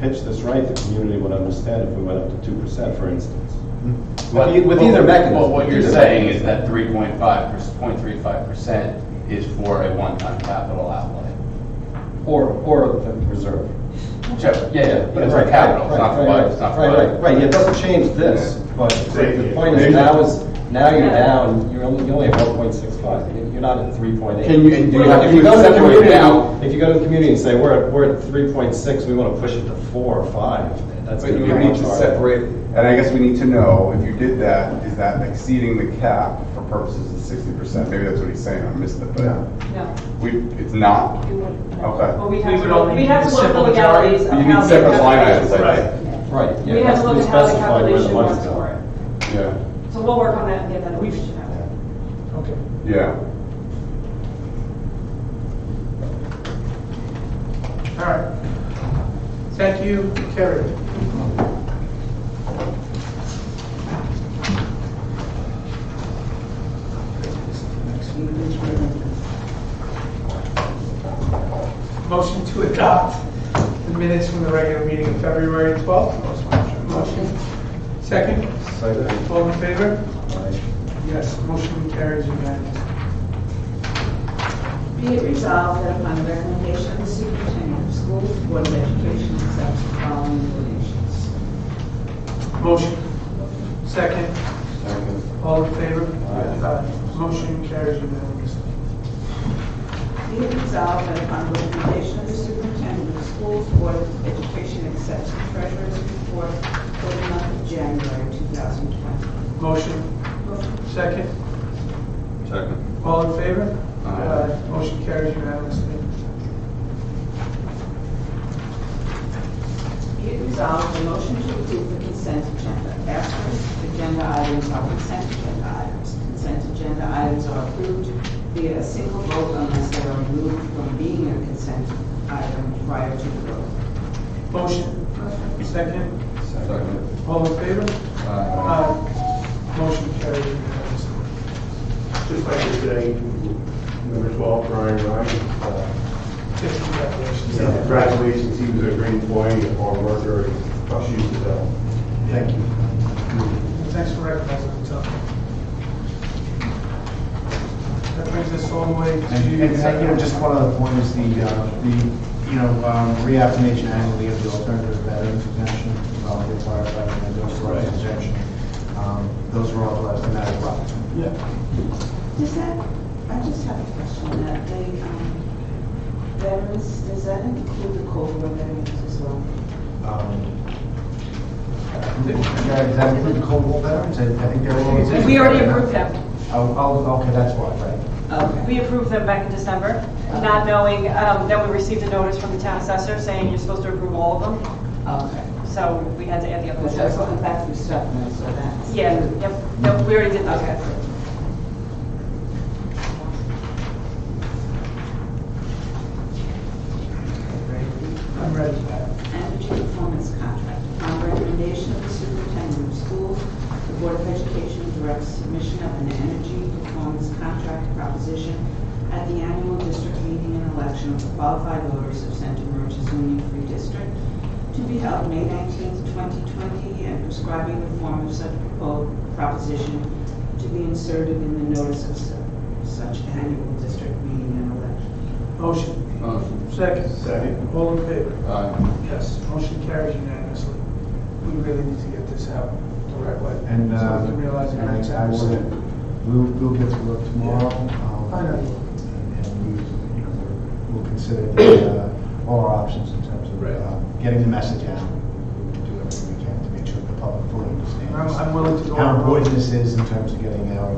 pitch this right, the community would understand if we went up to 2%, for instance. With either mechanism. Well, what you're Either saying mechanism. is that 3.35% is for a one-time capital outlay. Or the reserve. Whichever, yeah, but it's for Right, capital, it's right, not for right, budget, it's not for Right, budget. right, it doesn't change this, but the point is now you're down, you only have 1.65, you're not at 3.8. Can you- If do you you have to go to the separate it community, out? if you go to the community and say, we're at 3.6, we want to push it to 4 or 5, that's But going to you be need much to harder. separate, and I guess we need to know, if you did that, is that exceeding the cap for purposes of 60%? Maybe that's what he's saying, I missed it, but No, it's not? you wouldn't. No. Okay. Well, We would only we'd have need to the look at the simple majority. legalities of You how need the separate line calculations items, I work. think. Right, yeah, We it have has to to be look at how the specified where the calculation money's works for going. it. Yeah, So we'll work on that and get that. We should have that. Okay. yeah. All right. Thank you, Kerry. Motion to adopt the minutes from the regular meeting of February 12th. Motion. Second? Second. All in favor? Right. Yes, motion carries unanimously. Be it resolved that upon the recommendation of the superintendent of schools, the Board of Education accepts the following donations. Motion. Second? Second. All in favor? Aye. Motion carries unanimously. Be it resolved that upon the recommendation of the superintendent of schools, the Board of Education accepts the treasurer's report for the month of January 2020. Motion. Second? Second. All in favor? Aye. Motion carries unanimously. Be it resolved, the motion to approve the consent agenda. Asterisk, agenda items are consent agenda items. Consent agenda items are approved via a single vote unless they are removed from being a consent item prior to the vote. Motion. Second? Second. All in favor? Aye. Motion carries unanimously. Just like today, number 12, Brian Ryan. Just congratulations. Congratulations, he was a great employee, a hard worker, tough shoes to fill. Thank you. Thanks for recognizing himself. That brings us all the way to. Just one other point is the reaffirmation annually of the alternative veterans exemption, volunteer firefighter, and those right exemption. Those were authorized in that as well. Yeah. Does that, I just have a question, that veterans, does that include the Cold War veterans as well? Does that include the Cold War veterans? I think they're all. We already approved them. Oh, okay, that's why, right. Okay. We approved them back in December, not knowing, then we received a notice from the town assessor saying you're supposed to approve all of them. Okay. So we had to add the other Because I was looking back through stuff and I saw that. Yeah, yep, no, we already did that. Okay. I'm ready. Energy performance contract. On recommendation of the superintendent of schools, the Board of Education directs submission of an energy performance contract proposition at the annual district meeting and election of the qualified voters of Center Merchants Union Free District to be held May 19th, 2020, and prescribing the form of such proposed proposition to be inserted in the notice of such annual district meeting and election. Motion. Motion. Second. Second. All in favor? Aye. Yes, motion carries unanimously. We really need to get this out the right way. And, So we can realize it and makes I sense. we'll get to work tomorrow. I know you will. And we'll consider all our options in terms of getting the message out. We'll do everything we can to make sure the public fully understands. I'm willing to go how on a road. important this is in terms of getting our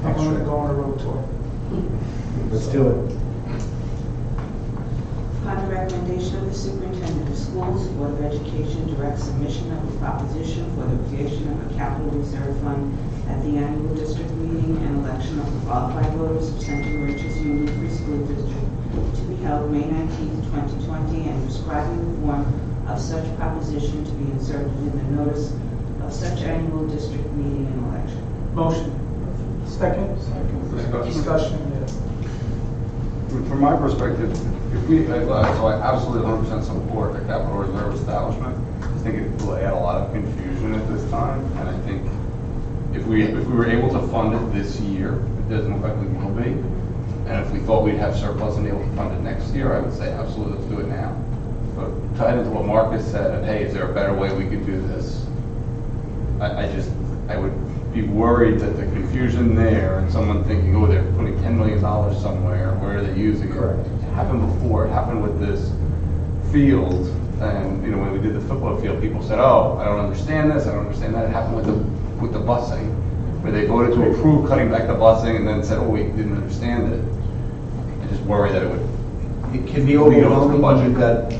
I'm willing to go on a road tour. Let's do it. Upon the recommendation of the superintendent of schools, the Board of Education directs submission of a proposition for the creation of a capital reserve fund at the annual district meeting and election of the qualified voters of Center Merchants Union Free School District to be held May 19th, 2020, and prescribing the form of such proposition to be inserted in the notice of such annual district meeting and election. Motion. Second. Discussion, yes. From my perspective, if we, so I absolutely 100% support the capital reserve establishment. I think it will add a lot of confusion at this time, and I think if we were able to fund it this year, it doesn't look like we will be. And if we thought we'd have surplus and be able to fund it next year, I would say absolutely, let's do it now. But tied into what Marcus said, and hey, is there a better way we could do this? I would be worried that the confusion there and someone thinking, oh, they're putting $10 million somewhere, where are they using it? Correct. It happened before, it happened with this field, and, when we did the football field, people said, oh, I don't understand this, I don't understand that. It happened with the busing, where they voted to approve cutting back the busing and then said, oh, we didn't understand it. I just worry that it would. It can be overwhelming when you've got,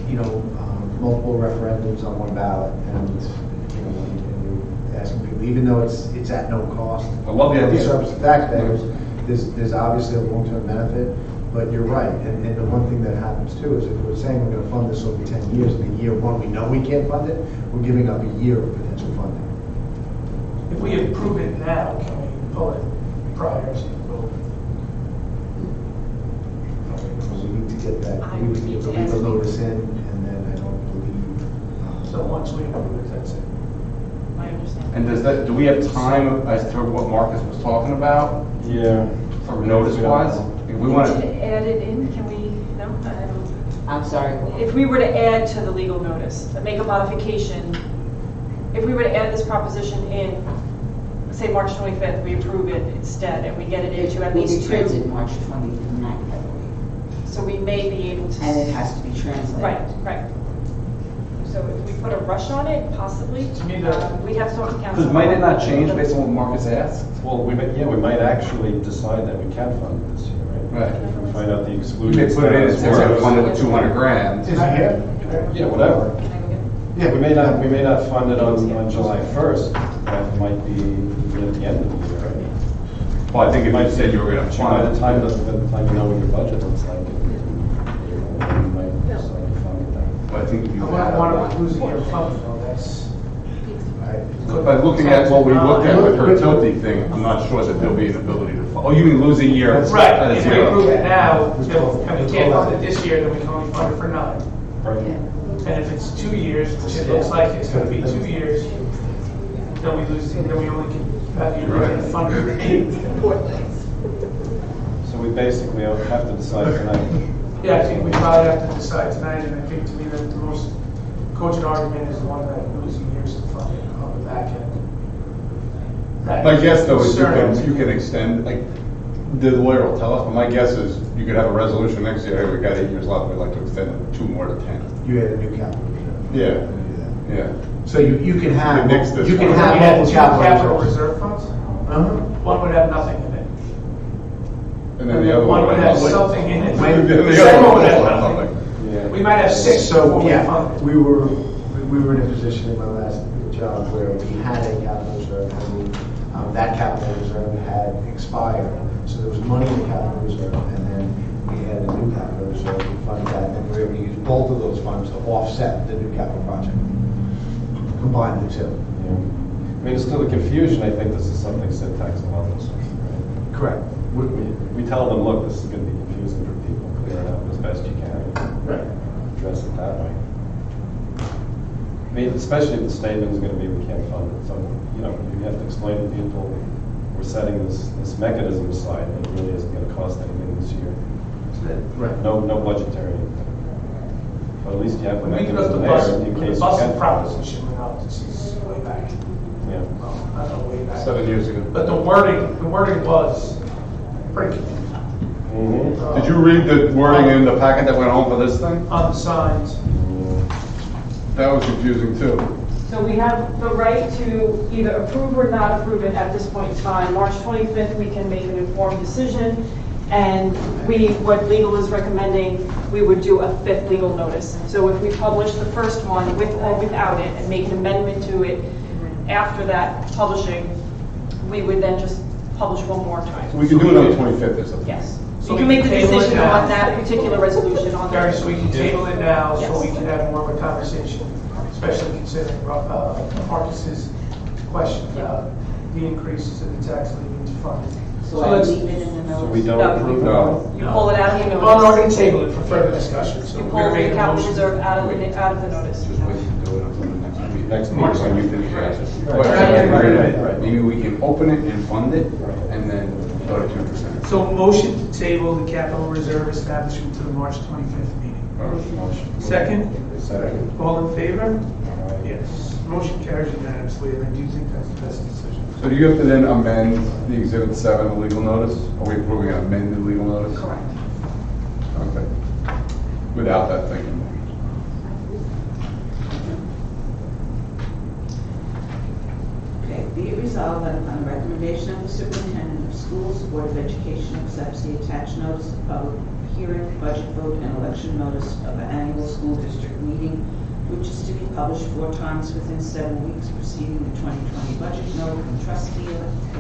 multiple referendums on one ballot, and, when you're asking people, even though it's at no cost. I love the idea. To service the taxpayers, there's obviously a long-term benefit, but you're right, and the one thing that happens too is if we're saying we're gonna fund this over 10 years, and in year one, we know we can't fund it, we're giving up a year of potential funding. If we approve it now, can we pull it prior to the vote? So we need to get that, we need to get the legal notice in, and then I don't believe. So once we approve it, that's it. I understand. And do we have time as to what Marcus was talking about, Yeah. for notice-wise? If we want To to, add it in, can we, no, I don't. I'm sorry. If we were to add to the legal notice, make a modification, if we were to add this proposition in, say March 25th, we approve it instead, and we get it into at least It will be printed two. March 29th, I believe, So we may be able to. and it has to be translated. Right. So if we put a rush on it, possibly, To me, the- we'd have to talk to council. because might it not change based on what Marcus asked? Well, we might actually decide that we can fund it this year, right? Right. If we find out the We exclusions. could put it in, status since were- we funded with 200 grand. Is it here? Yeah, whatever. Can I go get it? Yeah, We may not fund it on July 1st, that might be at the end of the year, right? Well, I think if you said you were going to By fund the it, time you know what your budget looks like, you might decide to fund it then. well, I think if you I wouldn't had. want to lose a year funding, though, that's. By looking at what we looked at with her Tilty thing, I'm not sure that there'll be an ability to, oh, you mean lose a year? Right, at a if we zero. approve it now, and we can't fund it this year, then we can only fund it for 9. And if it's 2 years, which it looks like it's gonna be 2 years, then we lose, then we only can have the original fund for 8. So we basically have to decide tonight. Yeah, I think we probably have to decide tonight, and I think to me that the most cogent argument is the one that losing years of funding on the back end. My guess though is Concerns. you can extend, like, The lawyer will tell us, but my guess is you could have a resolution next year, hey, we got 8 years left, we'd like to extend it 2 more to 10. You had a new capital reserve. Yeah. To do that. Yeah. So you can have, You mix this you can one. have We had multiple two capital reserves. reserve funds. Uh-huh. One would have nothing in it. And then the other One one. would have something in it. When- The The other second one one would would have have nothing. nothing. We might have 6 So, before we yeah, fund it. we were in a position in my last job where we had a capital reserve, and that capital reserve had expired. So there was money in the capital reserve, and then we had a new capital reserve to fund that, and we were able to use both of those funds to offset the new capital project. Combine the two. Yeah. I mean, it's still the confusion, I think this is something syntax allows us, right? Correct. We tell them, look, this is going to be confusing for people, clear it up as best you can. Right. Address it that way. I mean, especially if the statement is going to be, we can't fund it. So, you know, you have to explain to people, we're setting this mechanism aside, and it really isn't going to cost anything this year. Right. No budgetary. But at least you have the When we got mechanism the there bus, in when the case you bus can't. proposition went out, this is way back. Yeah. Well, I don't know, way back. 7 years ago. But the wording was pretty Mhm. Did you read the wording in the packet that went home for this thing? on the signs. That was confusing too. So we have the right to either approve or not approve it at this point in time. March 25th, we can make an informed decision, and what legal is recommending, we would do a 5th legal notice. So if we publish the first one with or without it and make an amendment to it after that publishing, we would then just publish one more time. We can do it on the 25th or something. Yes. So You we can make the can table it decision now. on that particular resolution on Gary, there. so we can table it now, so Yes. we can have more of a conversation, especially considering Marcus's question about the increases in the tax levy to fund. So I let's- leave it in the So notes? we don't No. approve? No. You pull it out of the Well, we're going notice. to table it for further discussion, so You we're pull going to the make a capital motion. reserve out of the notice. Just wait to do it until the next meeting. Next March meeting. when you finish it. Right. Maybe we can open it and fund it, and then go to 2%. So motion to table the capital reserve establishment to the March 25th meeting. Second? Second. All in favor? All right. Yes. Motion carries unanimously, and I do think that's the best decision. So do you have to then amend the Exhibit 7, the legal notice? Are we approving an amended legal notice? Correct. Okay. Without that thinking. Okay, be it resolved that upon the recommendation of the superintendent of schools, the Board of Education accepts the attached notice of public hearing, budget vote, and election notice of an annual school district meeting, which is to be published 4 times within 7 weeks preceding the 2020 budget note and trustee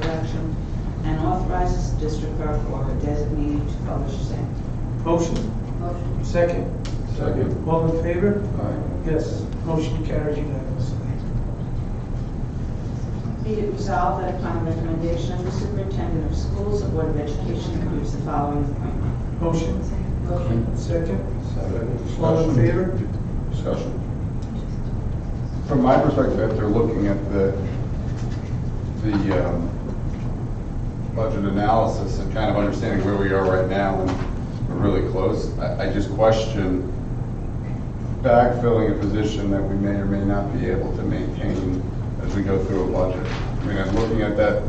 election, and authorizes the district clerk or her designee to publish same. Motion? Motion. Second? Second. All in favor? Aye. Yes. Motion carries unanimously. Be it resolved that upon the recommendation of the superintendent of schools, the Board of Education approves the following appointment. Motion? Motion. Second? Second. All in favor? Discussion. From my perspective, after looking at the budget analysis and kind of understanding where we are right now, and we're really close, I just question backfilling a position that we may or may not be able to maintain as we go through a budget. I mean, I'm looking at that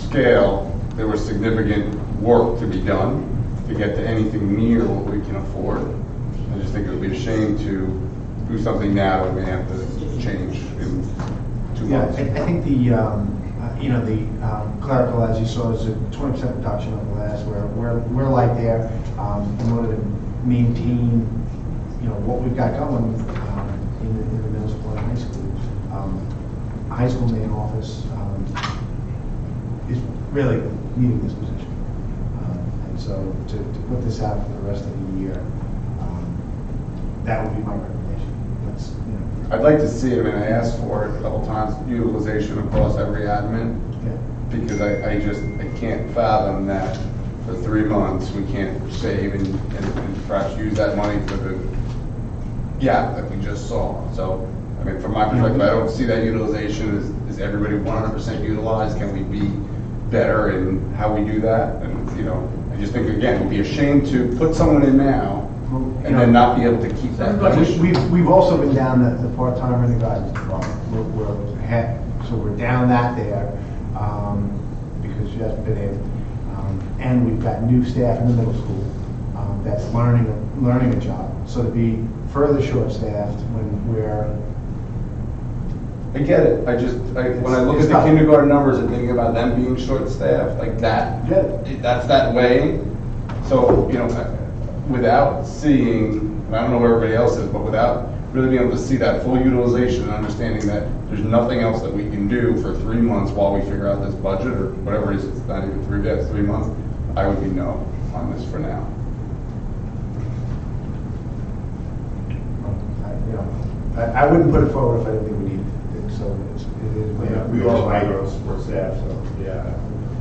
scale, there was significant work to be done to get to anything near what we can afford. I just think it would be a shame to do something now that we may have to change in 2 Yeah, months. I think the clerical, as you saw, is a 20% reduction over last, we're like there, in order to maintain, what we've got going, in the middle school and high school. High school main office, is really needing this position. And so to put this out for the rest of the year, that would be my recommendation. That's, I'd like to see it, I mean, I asked for it a couple times, utilization across every admin, yeah. because I can't fathom that for 3 months, we can't save and perhaps use that money for the gap that we just saw. So, I mean, from my perspective, I don't see that utilization. Is everybody 100% utilized? Can we be better in how we do that? And, I just think, again, it would be a shame to put someone in now and then not be able to keep that position. We've also been down the part-timer in the guidance department. So we're down that there, because she hasn't been in. And we've got new staff in the middle school that's learning a job. So to be further short-staffed when we're, I get it, when I look It's at the tough. kindergarten numbers and thinking about them being short-staffed, like that, Get it. that's that way. So, without seeing, and I don't know where everybody else is, but without really being able to see that full utilization and understanding that there's nothing else that we can do for 3 months while we figure out this budget or whatever it is, it's not even 3 days, 3 months, I would be no on this for now. I wouldn't put it forward if I didn't think we needed it. So it is. We are light on support staff, so, yeah.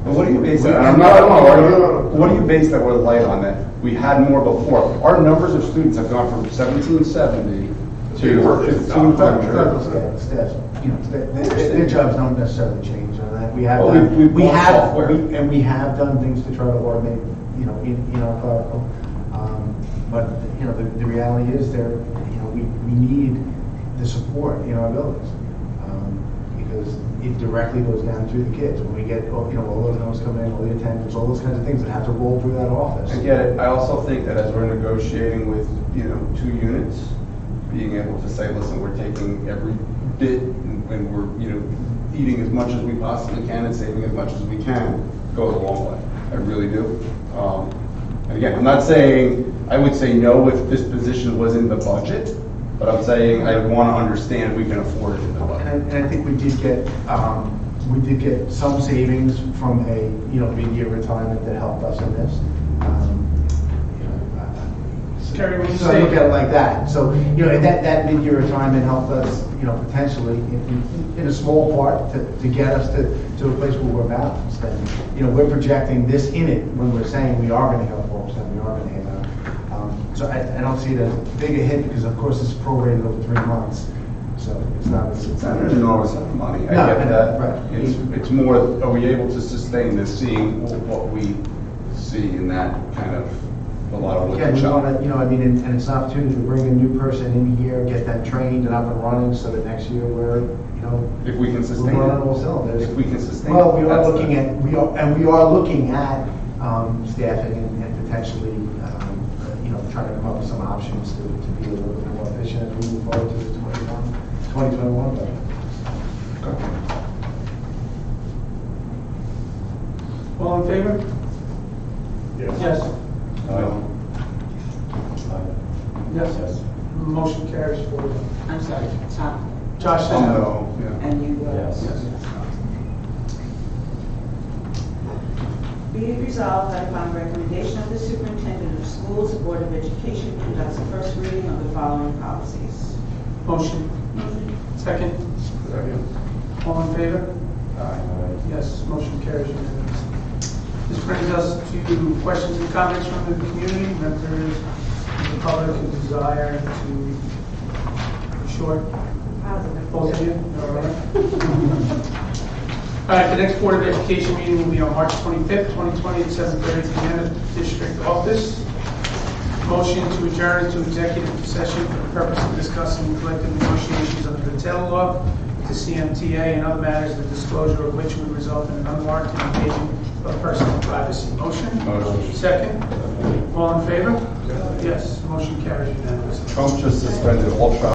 But what do you base that? We- I'm not, what do you base that we're light on that? We had more before. Our numbers of students have gone from 1770 to 1500. Staff, their jobs don't necessarily change on that. We have Well, done, we've we bought have, software. and we have done things to try to automate, in our clerical. But, the reality is we need the support in our buildings. Because it directly goes down to the kids. When we get, all those numbers come in, all the attendance, all those kinds of things that have to roll through that office. I get it. I also think that as we're negotiating with, 2 units, being able to say, listen, we're taking every bit and we're, eating as much as we possibly can and saving as much as we can goes a long way. I really do. And again, I'm not saying, I would say no if this position was in the budget, but I'm saying I want to understand we can afford it in the budget. And I think we did get some savings from a, mid-year retirement that helped us in this. Terry, when you So I say- look at it like that. So, that mid-year retirement helped us, potentially in a small part to get us to a place where we're balanced. And, we're projecting this in it when we're saying we are going to have 4%, we are going to have that. So I don't see it as big a hit because of course it's prorated over 3 months. So it's not It's not an enormous amount of money. I No, get that. right. It's more, are we able to sustain this, seeing what we see in that kind of a lot of wood Yeah, and we chop? want to, and it's an opportunity to bring a new person in here, get them trained and up and running so that next year we're, If we can we're sustain running all it. cylinders. If we can sustain Well, it, we are that's looking the- at, we are looking at staffing and potentially, trying to come up with some options to be a little bit more efficient as we move forward to the 2021 budget. All in favor? Yes. Yes. Motion carries forward. I'm sorry, Tom. Josh said Oh, no. no, yeah. And you, Yes. Be it resolved that upon recommendation of the superintendent of schools, the Board of Education conducts a first reading of the following policies. Motion. Second. All in favor? Yes, motion carries unanimously. This brings us to questions and comments from the community, members of the public who desire to, short, both of you? All right. All right, the next Board of Education meeting will be on March 25th, 2020 at 7:30 at the Vienna District Office. Motion to adjourn to executive session for the purpose of discussing collective negotiations under the tail law, the CMTA, and other matters, the disclosure of which would result in an unwarranted invasion of personal privacy. Motion? Motion. Second? All in favor? Yes, motion carries unanimously. Trump just suspended all travel.